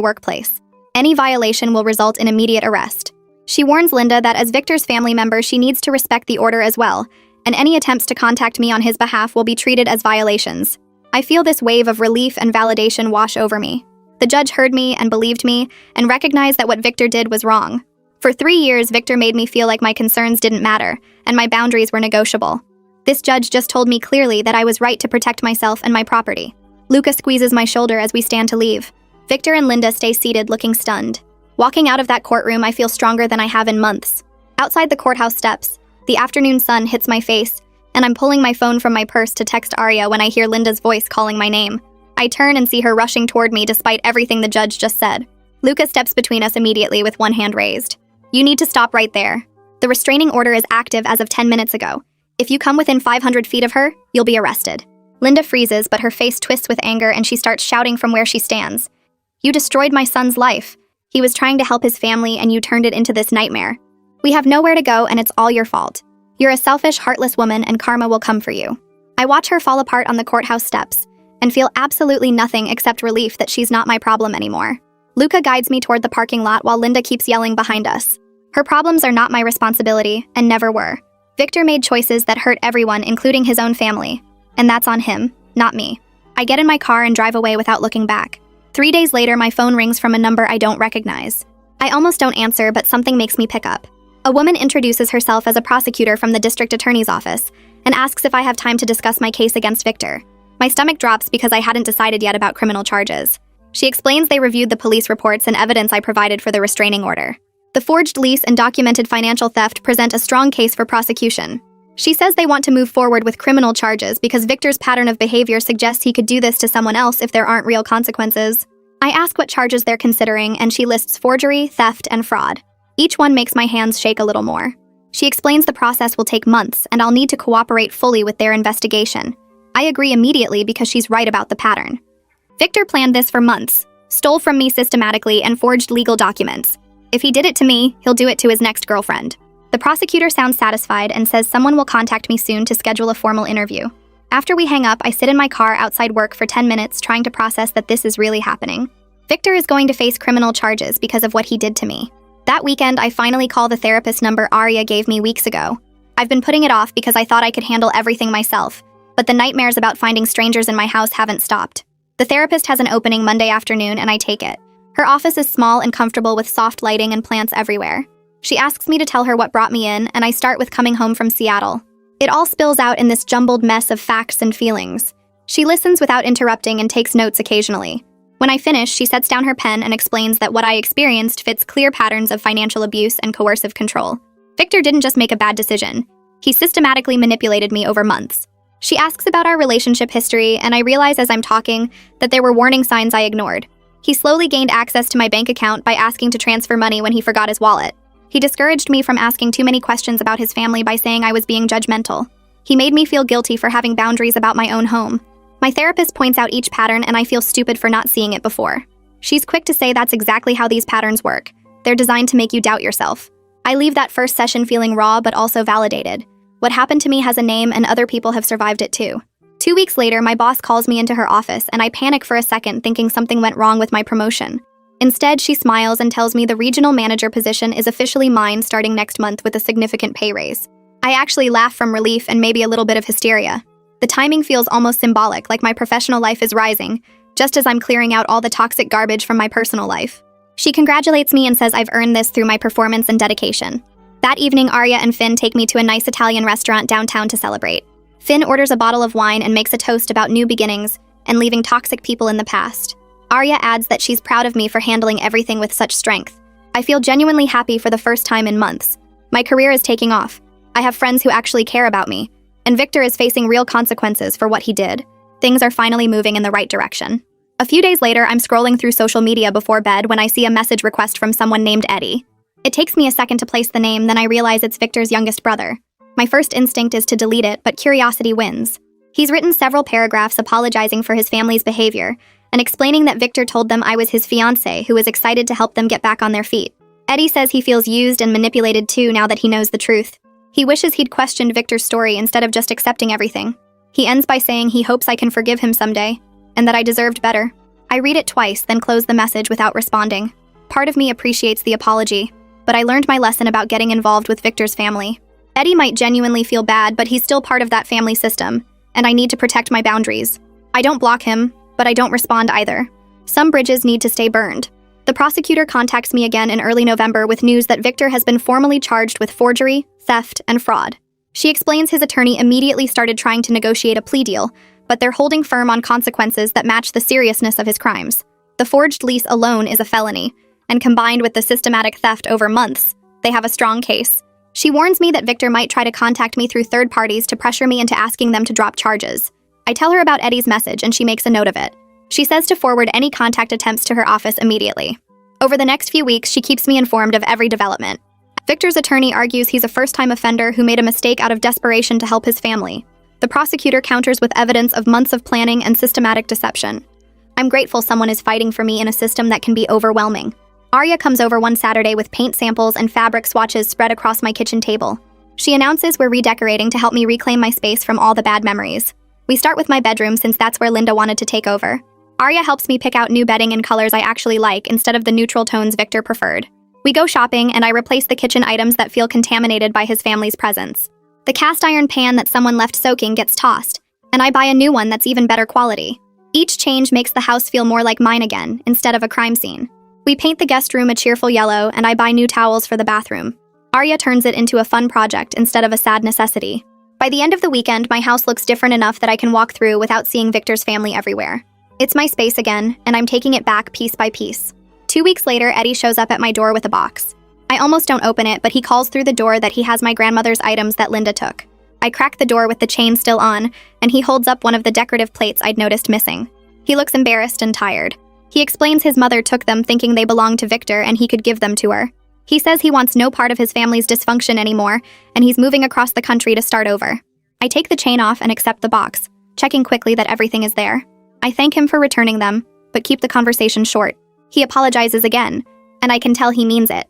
workplace. Any violation will result in immediate arrest. She warns Linda that as Victor's family member, she needs to respect the order as well, and any attempts to contact me on his behalf will be treated as violations. I feel this wave of relief and validation wash over me. The judge heard me and believed me, and recognized that what Victor did was wrong. For 3 years, Victor made me feel like my concerns didn't matter, and my boundaries were negotiable. This judge just told me clearly that I was right to protect myself and my property. Luca squeezes my shoulder as we stand to leave. Victor and Linda stay seated, looking stunned. Walking out of that courtroom, I feel stronger than I have in months. Outside the courthouse steps, the afternoon sun hits my face, and I'm pulling my phone from my purse to text Arya when I hear Linda's voice calling my name. I turn and see her rushing toward me despite everything the judge just said. Luca steps between us immediately with one hand raised. You need to stop right there. The restraining order is active as of 10 minutes ago. If you come within 500 feet of her, you'll be arrested. Linda freezes, but her face twists with anger and she starts shouting from where she stands. You destroyed my son's life. He was trying to help his family and you turned it into this nightmare. We have nowhere to go and it's all your fault. You're a selfish, heartless woman and karma will come for you. I watch her fall apart on the courthouse steps and feel absolutely nothing except relief that she's not my problem anymore. Luca guides me toward the parking lot while Linda keeps yelling behind us. Her problems are not my responsibility and never were. Victor made choices that hurt everyone, including his own family. And that's on him, not me. I get in my car and drive away without looking back. 3 days later, my phone rings from a number I don't recognize. I almost don't answer, but something makes me pick up. A woman introduces herself as a prosecutor from the district attorney's office and asks if I have time to discuss my case against Victor. My stomach drops because I hadn't decided yet about criminal charges. She explains they reviewed the police reports and evidence I provided for the restraining order. The forged lease and documented financial theft present a strong case for prosecution. She says they want to move forward with criminal charges because Victor's pattern of behavior suggests he could do this to someone else if there aren't real consequences. I ask what charges they're considering, and she lists forgery, theft, and fraud. Each one makes my hands shake a little more. She explains the process will take months, and I'll need to cooperate fully with their investigation. I agree immediately because she's right about the pattern. Victor planned this for months, stole from me systematically, and forged legal documents. If he did it to me, he'll do it to his next girlfriend. The prosecutor sounds satisfied and says someone will contact me soon to schedule a formal interview. After we hang up, I sit in my car outside work for 10 minutes trying to process that this is really happening. Victor is going to face criminal charges because of what he did to me. That weekend, I finally call the therapist number Arya gave me weeks ago. I've been putting it off because I thought I could handle everything myself, but the nightmares about finding strangers in my house haven't stopped. The therapist has an opening Monday afternoon, and I take it. Her office is small and comfortable with soft lighting and plants everywhere. She asks me to tell her what brought me in, and I start with coming home from Seattle. It all spills out in this jumbled mess of facts and feelings. She listens without interrupting and takes notes occasionally. When I finish, she sets down her pen and explains that what I experienced fits clear patterns of financial abuse and coercive control. Victor didn't just make a bad decision. He systematically manipulated me over months. She asks about our relationship history, and I realize as I'm talking that there were warning signs I ignored. He slowly gained access to my bank account by asking to transfer money when he forgot his wallet. He discouraged me from asking too many questions about his family by saying I was being judgmental. He made me feel guilty for having boundaries about my own home. My therapist points out each pattern, and I feel stupid for not seeing it before. She's quick to say that's exactly how these patterns work. They're designed to make you doubt yourself. I leave that first session feeling raw but also validated. What happened to me has a name, and other people have survived it too. 2 weeks later, my boss calls me into her office, and I panic for a second thinking something went wrong with my promotion. Instead, she smiles and tells me the regional manager position is officially mine starting next month with a significant pay raise. I actually laugh from relief and maybe a little bit of hysteria. The timing feels almost symbolic, like my professional life is rising, just as I'm clearing out all the toxic garbage from my personal life. She congratulates me and says I've earned this through my performance and dedication. That evening, Arya and Finn take me to a nice Italian restaurant downtown to celebrate. Finn orders a bottle of wine and makes a toast about new beginnings and leaving toxic people in the past. Arya adds that she's proud of me for handling everything with such strength. I feel genuinely happy for the first time in months. My career is taking off. I have friends who actually care about me, and Victor is facing real consequences for what he did. Things are finally moving in the right direction. A few days later, I'm scrolling through social media before bed when I see a message request from someone named Eddie. It takes me a second to place the name, then I realize it's Victor's youngest brother. My first instinct is to delete it, but curiosity wins. He's written several paragraphs apologizing for his family's behavior and explaining that Victor told them I was his fiancé who was excited to help them get back on their feet. Eddie says he feels used and manipulated too now that he knows the truth. He wishes he'd questioned Victor's story instead of just accepting everything. He ends by saying he hopes I can forgive him someday, and that I deserved better. I read it twice, then close the message without responding. Part of me appreciates the apology, but I learned my lesson about getting involved with Victor's family. Eddie might genuinely feel bad, but he's still part of that family system, and I need to protect my boundaries. I don't block him, but I don't respond either. Some bridges need to stay burned. The prosecutor contacts me again in early November with news that Victor has been formally charged with forgery, theft, and fraud. She explains his attorney immediately started trying to negotiate a plea deal, but they're holding firm on consequences that match the seriousness of his crimes. The forged lease alone is a felony, and combined with the systematic theft over months, they have a strong case. She warns me that Victor might try to contact me through third parties to pressure me into asking them to drop charges. I tell her about Eddie's message and she makes a note of it. She says to forward any contact attempts to her office immediately. Over the next few weeks, she keeps me informed of every development. Victor's attorney argues he's a first-time offender who made a mistake out of desperation to help his family. The prosecutor counters with evidence of months of planning and systematic deception. I'm grateful someone is fighting for me in a system that can be overwhelming. Arya comes over one Saturday with paint samples and fabric swatches spread across my kitchen table. She announces we're redecorating to help me reclaim my space from all the bad memories. We start with my bedroom since that's where Linda wanted to take over. Arya helps me pick out new bedding in colors I actually like instead of the neutral tones Victor preferred. We go shopping and I replace the kitchen items that feel contaminated by his family's presence. The cast iron pan that someone left soaking gets tossed, and I buy a new one that's even better quality. Each change makes the house feel more like mine again, instead of a crime scene. We paint the guest room a cheerful yellow, and I buy new towels for the bathroom. Arya turns it into a fun project instead of a sad necessity. By the end of the weekend, my house looks different enough that I can walk through without seeing Victor's family everywhere. It's my space again, and I'm taking it back piece by piece. 2 weeks later, Eddie shows up at my door with a box. I almost don't open it, but he calls through the door that he has my grandmother's items that Linda took. I crack the door with the chain still on, and he holds up one of the decorative plates I'd noticed missing. He looks embarrassed and tired. He explains his mother took them thinking they belonged to Victor and he could give them to her. He says he wants no part of his family's dysfunction anymore, and he's moving across the country to start over. I take the chain off and accept the box, checking quickly that everything is there. I thank him for returning them, but keep the conversation short. He apologizes again, and I can tell he means it.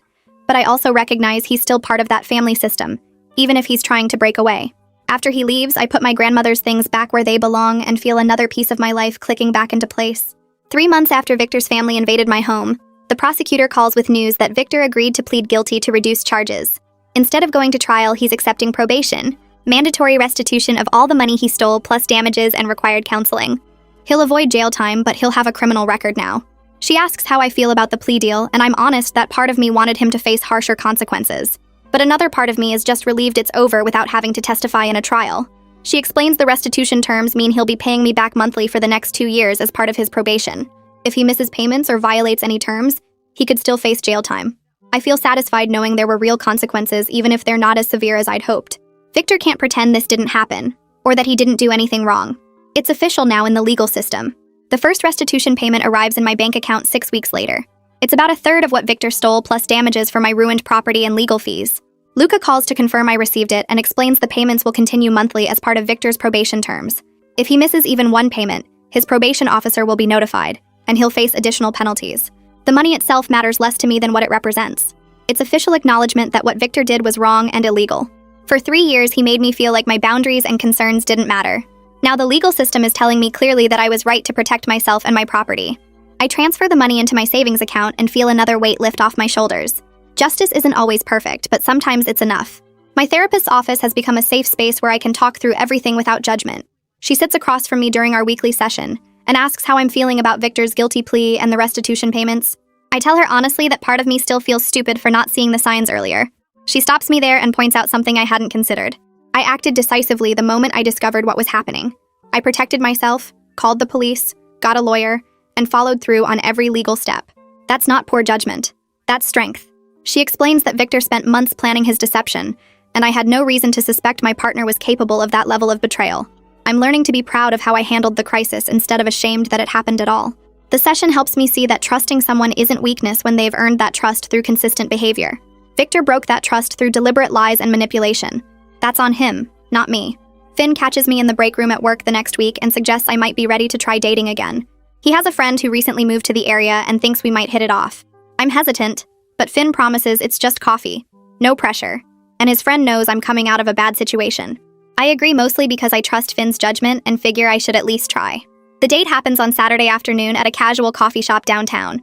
But I also recognize he's still part of that family system, even if he's trying to break away. After he leaves, I put my grandmother's things back where they belong and feel another piece of my life clicking back into place. 3 months after Victor's family invaded my home, the prosecutor calls with news that Victor agreed to plead guilty to reduced charges. Instead of going to trial, he's accepting probation, mandatory restitution of all the money he stole plus damages and required counseling. He'll avoid jail time, but he'll have a criminal record now. She asks how I feel about the plea deal, and I'm honest that part of me wanted him to face harsher consequences. But another part of me is just relieved it's over without having to testify in a trial. She explains the restitution terms mean he'll be paying me back monthly for the next 2 years as part of his probation. If he misses payments or violates any terms, he could still face jail time. I feel satisfied knowing there were real consequences even if they're not as severe as I'd hoped. Victor can't pretend this didn't happen, or that he didn't do anything wrong. It's official now in the legal system. The first restitution payment arrives in my bank account 6 weeks later. It's about a third of what Victor stole plus damages for my ruined property and legal fees. Luca calls to confirm I received it and explains the payments will continue monthly as part of Victor's probation terms. If he misses even one payment, his probation officer will be notified, and he'll face additional penalties. The money itself matters less to me than what it represents. It's official acknowledgement that what Victor did was wrong and illegal. For 3 years, he made me feel like my boundaries and concerns didn't matter. Now the legal system is telling me clearly that I was right to protect myself and my property. I transfer the money into my savings account and feel another weight lift off my shoulders. Justice isn't always perfect, but sometimes it's enough. My therapist's office has become a safe space where I can talk through everything without judgment. She sits across from me during our weekly session and asks how I'm feeling about Victor's guilty plea and the restitution payments. I tell her honestly that part of me still feels stupid for not seeing the signs earlier. She stops me there and points out something I hadn't considered. I acted decisively the moment I discovered what was happening. I protected myself, called the police, got a lawyer, and followed through on every legal step. That's not poor judgment. That's strength. She explains that Victor spent months planning his deception, and I had no reason to suspect my partner was capable of that level of betrayal. I'm learning to be proud of how I handled the crisis instead of ashamed that it happened at all. The session helps me see that trusting someone isn't weakness when they've earned that trust through consistent behavior. Victor broke that trust through deliberate lies and manipulation. That's on him, not me. Finn catches me in the break room at work the next week and suggests I might be ready to try dating again. He has a friend who recently moved to the area and thinks we might hit it off. I'm hesitant, but Finn promises it's just coffee, no pressure, and his friend knows I'm coming out of a bad situation. I agree mostly because I trust Finn's judgment and figure I should at least try. The date happens on Saturday afternoon at a casual coffee shop downtown.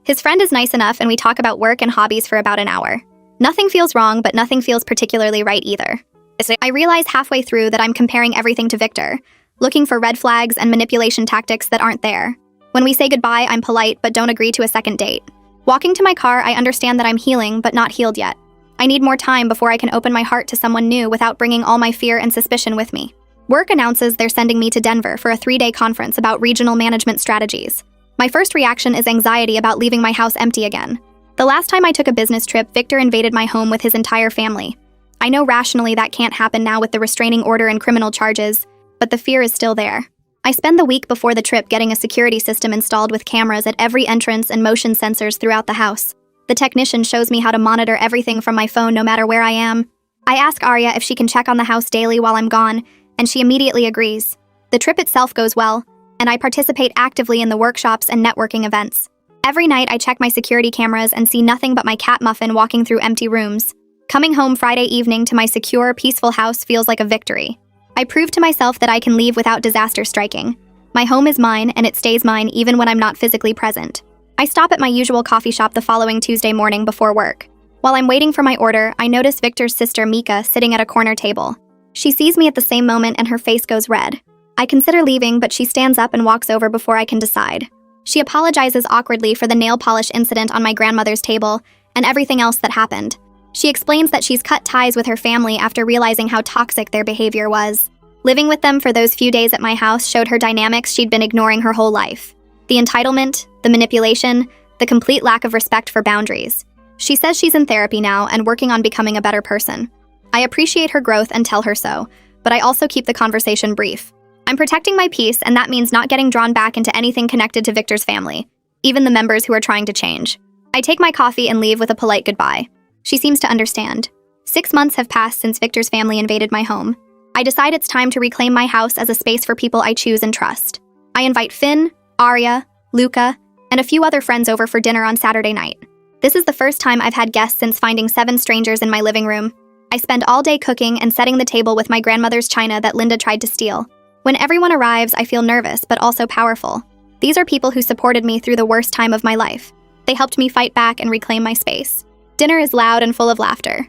His friend is nice enough and we talk about work and hobbies for about an hour. Nothing feels wrong, but nothing feels particularly right either. I realize halfway through that I'm comparing everything to Victor, looking for red flags and manipulation tactics that aren't there. When we say goodbye, I'm polite but don't agree to a second date. Walking to my car, I understand that I'm healing but not healed yet. I need more time before I can open my heart to someone new without bringing all my fear and suspicion with me. Work announces they're sending me to Denver for a 3-day conference about regional management strategies. My first reaction is anxiety about leaving my house empty again. The last time I took a business trip, Victor invaded my home with his entire family. I know rationally that can't happen now with the restraining order and criminal charges, but the fear is still there. I spend the week before the trip getting a security system installed with cameras at every entrance and motion sensors throughout the house. The technician shows me how to monitor everything from my phone no matter where I am. I ask Arya if she can check on the house daily while I'm gone, and she immediately agrees. The trip itself goes well, and I participate actively in the workshops and networking events. Every night I check my security cameras and see nothing but my cat Muffin walking through empty rooms. Coming home Friday evening to my secure, peaceful house feels like a victory. I prove to myself that I can leave without disaster striking. My home is mine, and it stays mine even when I'm not physically present. I stop at my usual coffee shop the following Tuesday morning before work. While I'm waiting for my order, I notice Victor's sister Mika sitting at a corner table. She sees me at the same moment and her face goes red. I consider leaving, but she stands up and walks over before I can decide. She apologizes awkwardly for the nail polish incident on my grandmother's table and everything else that happened. She explains that she's cut ties with her family after realizing how toxic their behavior was. Living with them for those few days at my house showed her dynamics she'd been ignoring her whole life. The entitlement, the manipulation, the complete lack of respect for boundaries. She says she's in therapy now and working on becoming a better person. I appreciate her growth and tell her so, but I also keep the conversation brief. I'm protecting my peace, and that means not getting drawn back into anything connected to Victor's family, even the members who are trying to change. I take my coffee and leave with a polite goodbye. She seems to understand. 6 months have passed since Victor's family invaded my home. I decide it's time to reclaim my house as a space for people I choose and trust. I invite Finn, Arya, Luca, and a few other friends over for dinner on Saturday night. This is the first time I've had guests since finding 7 strangers in my living room. I spend all day cooking and setting the table with my grandmother's china that Linda tried to steal. When everyone arrives, I feel nervous but also powerful. These are people who supported me through the worst time of my life. They helped me fight back and reclaim my space. Dinner is loud and full of laughter.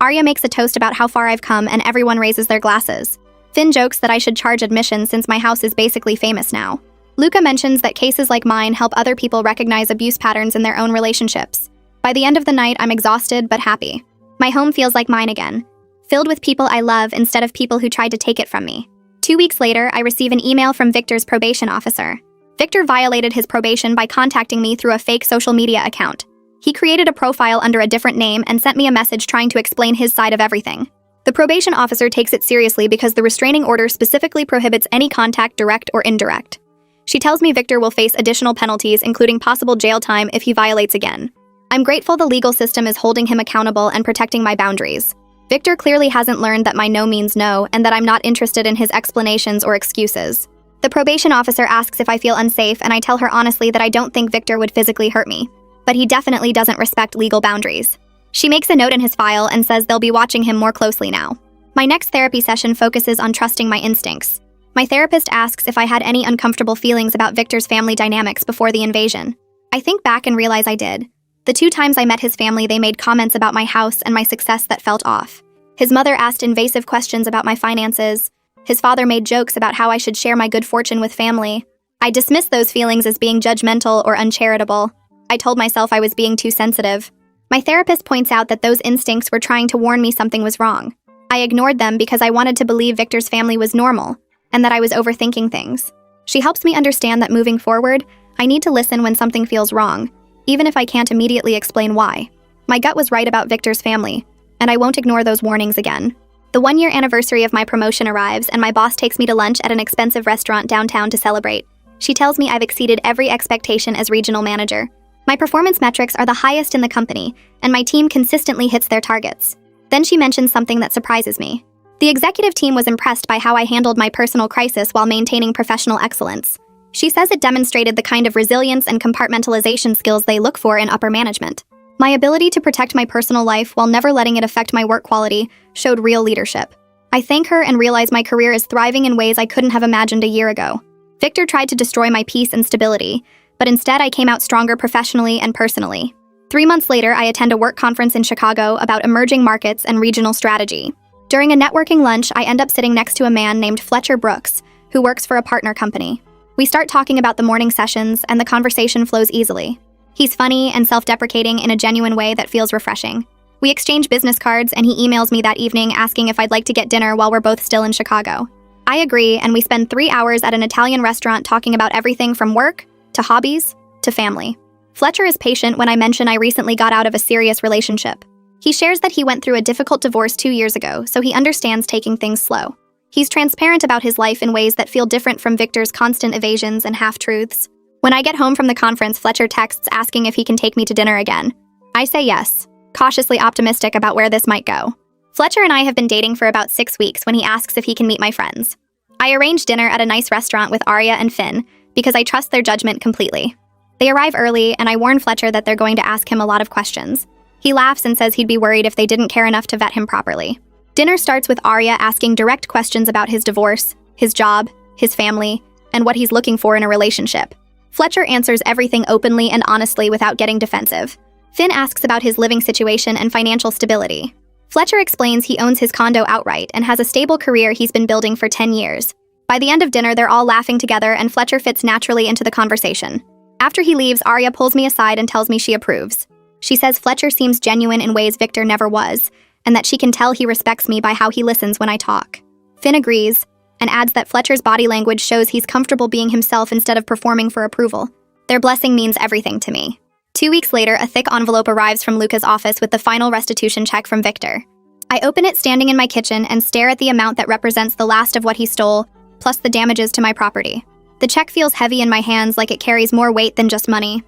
Arya makes a toast about how far I've come and everyone raises their glasses. Finn jokes that I should charge admission since my house is basically famous now. Luca mentions that cases like mine help other people recognize abuse patterns in their own relationships. By the end of the night, I'm exhausted but happy. My home feels like mine again, filled with people I love instead of people who tried to take it from me. 2 weeks later, I receive an email from Victor's probation officer. Victor violated his probation by contacting me through a fake social media account. He created a profile under a different name and sent me a message trying to explain his side of everything. The probation officer takes it seriously because the restraining order specifically prohibits any contact, direct or indirect. She tells me Victor will face additional penalties, including possible jail time if he violates again. I'm grateful the legal system is holding him accountable and protecting my boundaries. Victor clearly hasn't learned that my no means no and that I'm not interested in his explanations or excuses. The probation officer asks if I feel unsafe, and I tell her honestly that I don't think Victor would physically hurt me, but he definitely doesn't respect legal boundaries. She makes a note in his file and says they'll be watching him more closely now. My next therapy session focuses on trusting my instincts. My therapist asks if I had any uncomfortable feelings about Victor's family dynamics before the invasion. I think back and realize I did. The 2 times I met his family, they made comments about my house and my success that felt off. His mother asked invasive questions about my finances. His father made jokes about how I should share my good fortune with family. I dismissed those feelings as being judgmental or uncharitable. I told myself I was being too sensitive. My therapist points out that those instincts were trying to warn me something was wrong. I ignored them because I wanted to believe Victor's family was normal and that I was overthinking things. She helps me understand that moving forward, I need to listen when something feels wrong, even if I can't immediately explain why. My gut was right about Victor's family, and I won't ignore those warnings again. The 1-year anniversary of my promotion arrives, and my boss takes me to lunch at an expensive restaurant downtown to celebrate. She tells me I've exceeded every expectation as regional manager. My performance metrics are the highest in the company, and my team consistently hits their targets. Then she mentions something that surprises me. The executive team was impressed by how I handled my personal crisis while maintaining professional excellence. She says it demonstrated the kind of resilience and compartmentalization skills they look for in upper management. My ability to protect my personal life while never letting it affect my work quality showed real leadership. I thank her and realize my career is thriving in ways I couldn't have imagined a year ago. Victor tried to destroy my peace and stability, but instead I came out stronger professionally and personally. 3 months later, I attend a work conference in Chicago about emerging markets and regional strategy. During a networking lunch, I end up sitting next to a man named Fletcher Brooks, who works for a partner company. We start talking about the morning sessions, and the conversation flows easily. He's funny and self-deprecating in a genuine way that feels refreshing. We exchange business cards, and he emails me that evening asking if I'd like to get dinner while we're both still in Chicago. I agree, and we spend 3 hours at an Italian restaurant talking about everything from work, to hobbies, to family. Fletcher is patient when I mention I recently got out of a serious relationship. He shares that he went through a difficult divorce 2 years ago, so he understands taking things slow. He's transparent about his life in ways that feel different from Victor's constant evasions and half-truths. When I get home from the conference, Fletcher texts asking if he can take me to dinner again. I say yes, cautiously optimistic about where this might go. Fletcher and I have been dating for about 6 weeks when he asks if he can meet my friends. I arrange dinner at a nice restaurant with Arya and Finn because I trust their judgment completely. They arrive early, and I warn Fletcher that they're going to ask him a lot of questions. He laughs and says he'd be worried if they didn't care enough to vet him properly. Dinner starts with Arya asking direct questions about his divorce, his job, his family, and what he's looking for in a relationship. Fletcher answers everything openly and honestly without getting defensive. Finn asks about his living situation and financial stability. Fletcher explains he owns his condo outright and has a stable career he's been building for 10 years. By the end of dinner, they're all laughing together and Fletcher fits naturally into the conversation. After he leaves, Arya pulls me aside and tells me she approves. She says Fletcher seems genuine in ways Victor never was, and that she can tell he respects me by how he listens when I talk. Finn agrees, and adds that Fletcher's body language shows he's comfortable being himself instead of performing for approval. Their blessing means everything to me. 2 weeks later, a thick envelope arrives from Luca's office with the final restitution check from Victor. I open it standing in my kitchen and stare at the amount that represents the last of what he stole, plus the damages to my property. The check feels heavy in my hands, like it carries more weight than just money.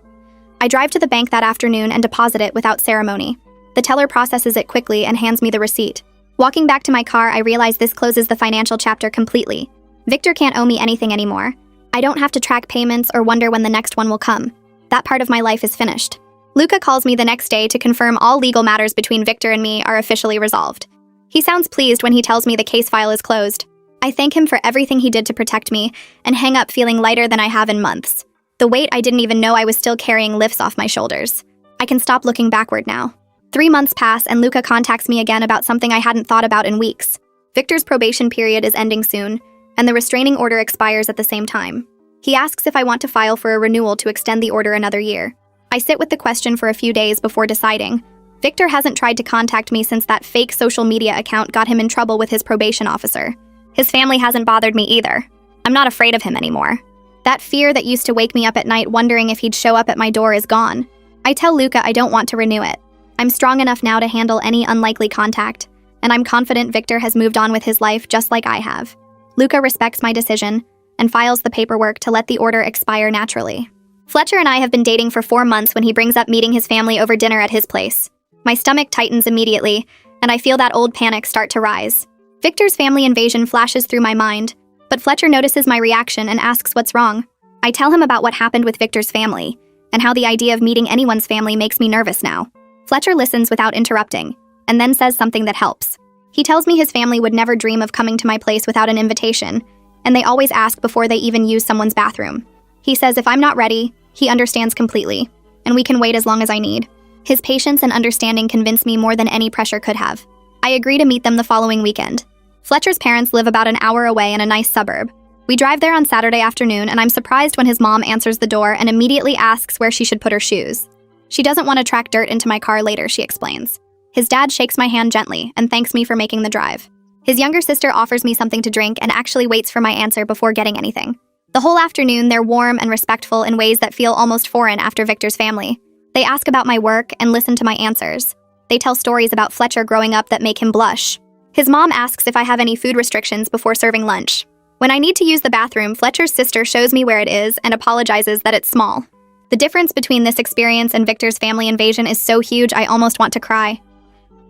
I drive to the bank that afternoon and deposit it without ceremony. The teller processes it quickly and hands me the receipt. Walking back to my car, I realize this closes the financial chapter completely. Victor can't owe me anything anymore. I don't have to track payments or wonder when the next one will come. That part of my life is finished. Luca calls me the next day to confirm all legal matters between Victor and me are officially resolved. He sounds pleased when he tells me the case file is closed. I thank him for everything he did to protect me and hang up feeling lighter than I have in months. The weight I didn't even know I was still carrying lifts off my shoulders. I can stop looking backward now. 3 months pass and Luca contacts me again about something I hadn't thought about in weeks. Victor's probation period is ending soon, and the restraining order expires at the same time. He asks if I want to file for a renewal to extend the order another year. I sit with the question for a few days before deciding. Victor hasn't tried to contact me since that fake social media account got him in trouble with his probation officer. His family hasn't bothered me either. I'm not afraid of him anymore. That fear that used to wake me up at night wondering if he'd show up at my door is gone. I tell Luca I don't want to renew it. I'm strong enough now to handle any unlikely contact, and I'm confident Victor has moved on with his life just like I have. Luca respects my decision and files the paperwork to let the order expire naturally. Fletcher and I have been dating for 4 months when he brings up meeting his family over dinner at his place. My stomach tightens immediately, and I feel that old panic start to rise. Victor's family invasion flashes through my mind, but Fletcher notices my reaction and asks what's wrong. I tell him about what happened with Victor's family, and how the idea of meeting anyone's family makes me nervous now. Fletcher listens without interrupting, and then says something that helps. He tells me his family would never dream of coming to my place without an invitation, and they always ask before they even use someone's bathroom. He says if I'm not ready, he understands completely, and we can wait as long as I need. His patience and understanding convince me more than any pressure could have. I agree to meet them the following weekend. Fletcher's parents live about an hour away in a nice suburb. We drive there on Saturday afternoon, and I'm surprised when his mom answers the door and immediately asks where she should put her shoes. She doesn't want to track dirt into my car later, she explains. His dad shakes my hand gently and thanks me for making the drive. His younger sister offers me something to drink and actually waits for my answer before getting anything. The whole afternoon, they're warm and respectful in ways that feel almost foreign after Victor's family. They ask about my work and listen to my answers. They tell stories about Fletcher growing up that make him blush. His mom asks if I have any food restrictions before serving lunch. When I need to use the bathroom, Fletcher's sister shows me where it is and apologizes that it's small. The difference between this experience and Victor's family invasion is so huge I almost want to cry.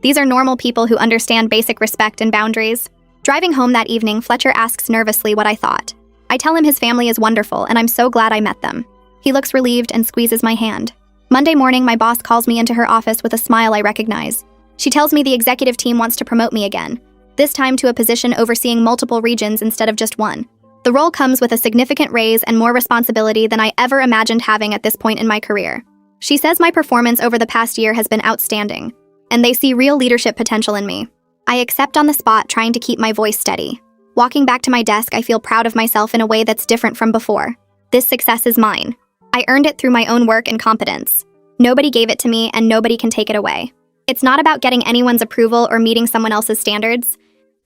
These are normal people who understand basic respect and boundaries. Driving home that evening, Fletcher asks nervously what I thought. I tell him his family is wonderful and I'm so glad I met them. He looks relieved and squeezes my hand. Monday morning, my boss calls me into her office with a smile I recognize. She tells me the executive team wants to promote me again, this time to a position overseeing multiple regions instead of just one. The role comes with a significant raise and more responsibility than I ever imagined having at this point in my career. She says my performance over the past year has been outstanding, and they see real leadership potential in me. I accept on the spot, trying to keep my voice steady. Walking back to my desk, I feel proud of myself in a way that's different from before. This success is mine. I earned it through my own work and competence. Nobody gave it to me, and nobody can take it away. It's not about getting anyone's approval or meeting someone else's standards.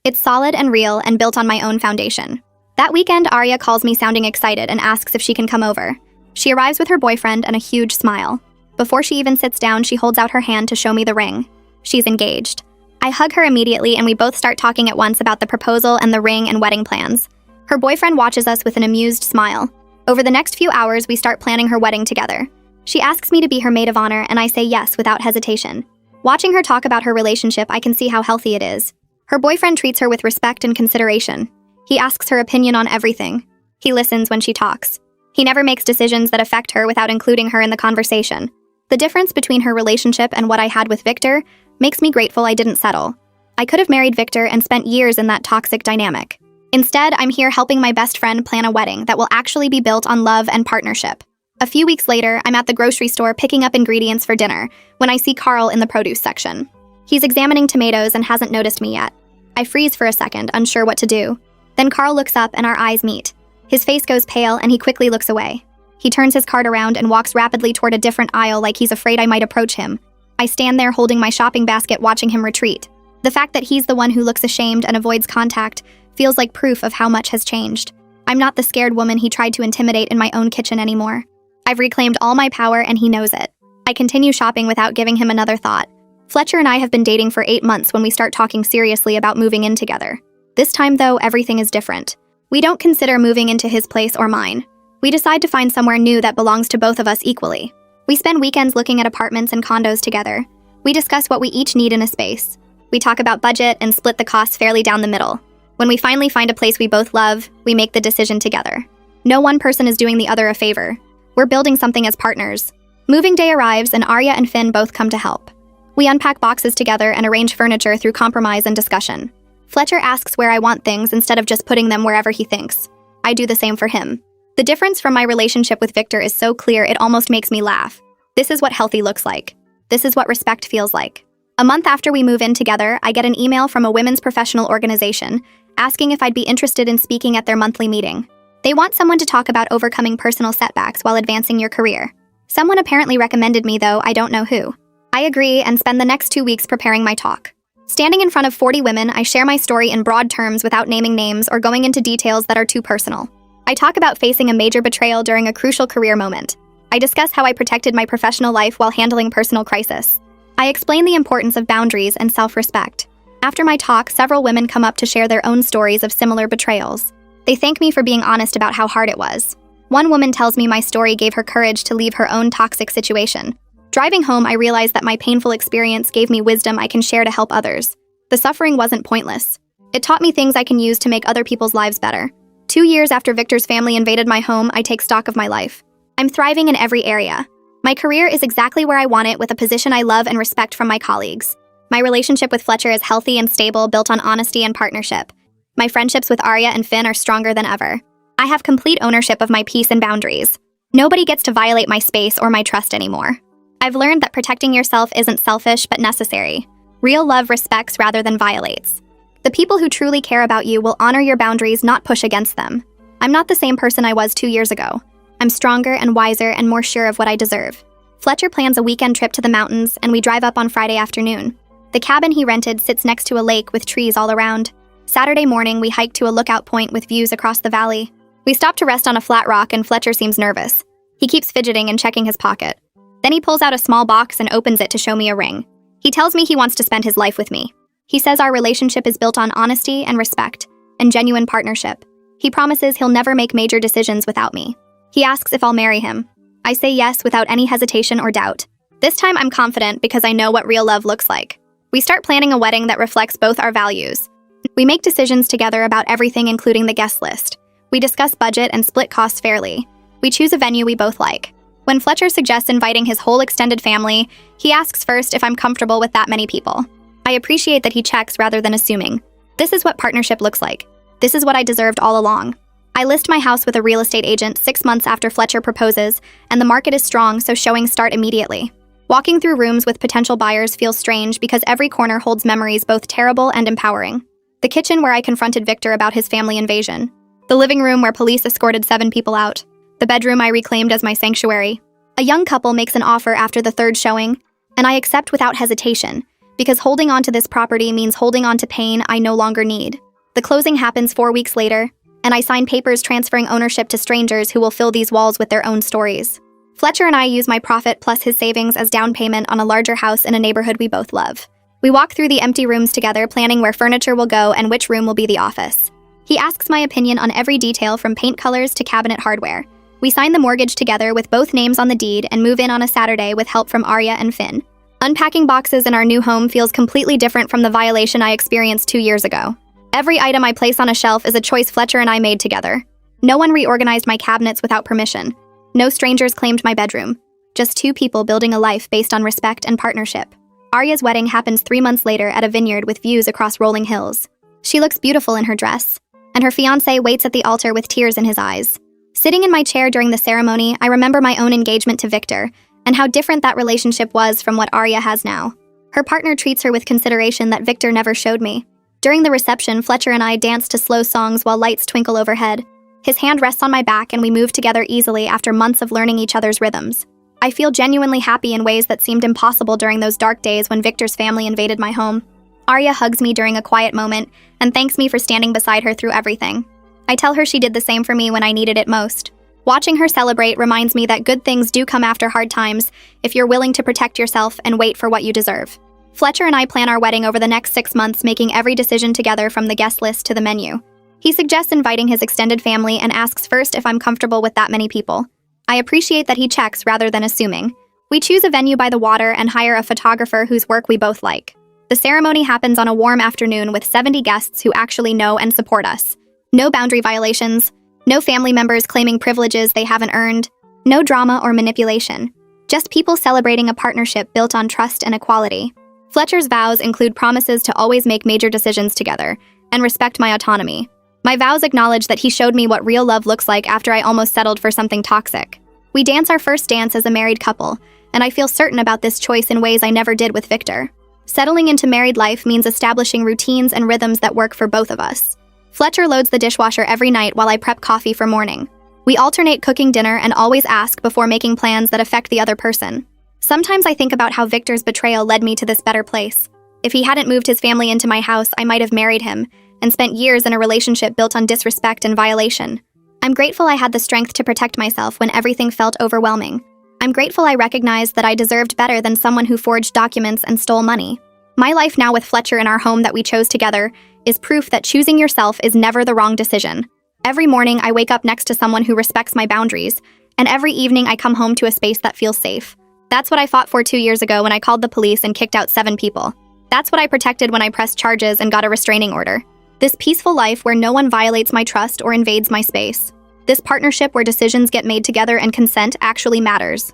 It's solid and real and built on my own foundation. That weekend, Arya calls me sounding excited and asks if she can come over. She arrives with her boyfriend and a huge smile. Before she even sits down, she holds out her hand to show me the ring. She's engaged. I hug her immediately and we both start talking at once about the proposal and the ring and wedding plans. Her boyfriend watches us with an amused smile. Over the next few hours, we start planning her wedding together. She asks me to be her maid of honor and I say yes without hesitation. Watching her talk about her relationship, I can see how healthy it is. Her boyfriend treats her with respect and consideration. He asks her opinion on everything. He listens when she talks. He never makes decisions that affect her without including her in the conversation. The difference between her relationship and what I had with Victor makes me grateful I didn't settle. I could have married Victor and spent years in that toxic dynamic. Instead, I'm here helping my best friend plan a wedding that will actually be built on love and partnership. A few weeks later, I'm at the grocery store picking up ingredients for dinner when I see Carl in the produce section. He's examining tomatoes and hasn't noticed me yet. I freeze for a second, unsure what to do. Then Carl looks up and our eyes meet. His face goes pale and he quickly looks away. He turns his cart around and walks rapidly toward a different aisle like he's afraid I might approach him. I stand there holding my shopping basket watching him retreat. The fact that he's the one who looks ashamed and avoids contact feels like proof of how much has changed. I'm not the scared woman he tried to intimidate in my own kitchen anymore. I've reclaimed all my power and he knows it. I continue shopping without giving him another thought. Fletcher and I have been dating for 8 months when we start talking seriously about moving in together. This time, though, everything is different. We don't consider moving into his place or mine. We decide to find somewhere new that belongs to both of us equally. We spend weekends looking at apartments and condos together. We discuss what we each need in a space. We talk about budget and split the costs fairly down the middle. When we finally find a place we both love, we make the decision together. No one person is doing the other a favor. We're building something as partners. Moving day arrives and Arya and Finn both come to help. We unpack boxes together and arrange furniture through compromise and discussion. Fletcher asks where I want things instead of just putting them wherever he thinks. I do the same for him. The difference from my relationship with Victor is so clear it almost makes me laugh. This is what healthy looks like. This is what respect feels like. A month after we move in together, I get an email from a women's professional organization asking if I'd be interested in speaking at their monthly meeting. They want someone to talk about overcoming personal setbacks while advancing your career. Someone apparently recommended me, though I don't know who. I agree and spend the next 2 weeks preparing my talk. Standing in front of 40 women, I share my story in broad terms without naming names or going into details that are too personal. I talk about facing a major betrayal during a crucial career moment. I discuss how I protected my professional life while handling personal crisis. I explain the importance of boundaries and self-respect. After my talk, several women come up to share their own stories of similar betrayals. They thank me for being honest about how hard it was. One woman tells me my story gave her courage to leave her own toxic situation. Driving home, I realized that my painful experience gave me wisdom I can share to help others. The suffering wasn't pointless. It taught me things I can use to make other people's lives better. 2 years after Victor's family invaded my home, I take stock of my life. I'm thriving in every area. My career is exactly where I want it, with a position I love and respect from my colleagues. My relationship with Fletcher is healthy and stable, built on honesty and partnership. My friendships with Arya and Finn are stronger than ever. I have complete ownership of my peace and boundaries. Nobody gets to violate my space or my trust anymore. I've learned that protecting yourself isn't selfish but necessary. Real love respects rather than violates. The people who truly care about you will honor your boundaries, not push against them. I'm not the same person I was 2 years ago. I'm stronger and wiser and more sure of what I deserve. Fletcher plans a weekend trip to the mountains, and we drive up on Friday afternoon. The cabin he rented sits next to a lake with trees all around. Saturday morning, we hike to a lookout point with views across the valley. We stop to rest on a flat rock and Fletcher seems nervous. He keeps fidgeting and checking his pocket. Then he pulls out a small box and opens it to show me a ring. He tells me he wants to spend his life with me. He says our relationship is built on honesty and respect and genuine partnership. He promises he'll never make major decisions without me. He asks if I'll marry him. I say yes without any hesitation or doubt. This time I'm confident because I know what real love looks like. We start planning a wedding that reflects both our values. We make decisions together about everything, including the guest list. We discuss budget and split costs fairly. We choose a venue we both like. When Fletcher suggests inviting his whole extended family, he asks first if I'm comfortable with that many people. I appreciate that he checks rather than assuming. This is what partnership looks like. This is what I deserved all along. I list my house with a real estate agent 6 months after Fletcher proposes, and the market is strong, so showings start immediately. Walking through rooms with potential buyers feels strange because every corner holds memories both terrible and empowering. The kitchen where I confronted Victor about his family invasion. The living room where police escorted 7 people out. The bedroom I reclaimed as my sanctuary. A young couple makes an offer after the 3rd showing, and I accept without hesitation, because holding on to this property means holding on to pain I no longer need. The closing happens 4 weeks later, and I sign papers transferring ownership to strangers who will fill these walls with their own stories. Fletcher and I use my profit plus his savings as down payment on a larger house in a neighborhood we both love. We walk through the empty rooms together, planning where furniture will go and which room will be the office. He asks my opinion on every detail from paint colors to cabinet hardware. We sign the mortgage together with both names on the deed and move in on a Saturday with help from Arya and Finn. Unpacking boxes in our new home feels completely different from the violation I experienced 2 years ago. Every item I place on a shelf is a choice Fletcher and I made together. No one reorganized my cabinets without permission. No strangers claimed my bedroom. just two people building a life based on respect and partnership. Arya's wedding happens 3 months later at a vineyard with views across rolling hills. She looks beautiful in her dress, and her fiancé waits at the altar with tears in his eyes. Sitting in my chair during the ceremony, I remember my own engagement to Victor, and how different that relationship was from what Arya has now. Her partner treats her with consideration that Victor never showed me. During the reception, Fletcher and I dance to slow songs while lights twinkle overhead. His hand rests on my back and we move together easily after months of learning each other's rhythms. I feel genuinely happy in ways that seemed impossible during those dark days when Victor's family invaded my home. Arya hugs me during a quiet moment and thanks me for standing beside her through everything. I tell her she did the same for me when I needed it most. Watching her celebrate reminds me that good things do come after hard times if you're willing to protect yourself and wait for what you deserve. Fletcher and I plan our wedding over the next 6 months, making every decision together from the guest list to the menu. He suggests inviting his extended family and asks first if I'm comfortable with that many people. I appreciate that he checks rather than assuming. We choose a venue by the water and hire a photographer whose work we both like. The ceremony happens on a warm afternoon with 70 guests who actually know and support us. No boundary violations, no family members claiming privileges they haven't earned, no drama or manipulation. Just people celebrating a partnership built on trust and equality. Fletcher's vows include promises to always make major decisions together and respect my autonomy. My vows acknowledge that he showed me what real love looks like after I almost settled for something toxic. We dance our first dance as a married couple, and I feel certain about this choice in ways I never did with Victor. Settling into married life means establishing routines and rhythms that work for both of us. Fletcher loads the dishwasher every night while I prep coffee for morning. We alternate cooking dinner and always ask before making plans that affect the other person. Sometimes I think about how Victor's betrayal led me to this better place. If he hadn't moved his family into my house, I might have married him and spent years in a relationship built on disrespect and violation. I'm grateful I had the strength to protect myself when everything felt overwhelming. I'm grateful I recognized that I deserved better than someone who forged documents and stole money. My life now with Fletcher in our home that we chose together is proof that choosing yourself is never the wrong decision. Every morning, I wake up next to someone who respects my boundaries, and every evening I come home to a space that feels safe. That's what I fought for 2 years ago when I called the police and kicked out 7 people. That's what I protected when I pressed charges and got a restraining order. This peaceful life where no one violates my trust or invades my space. This partnership where decisions get made together and consent actually matters.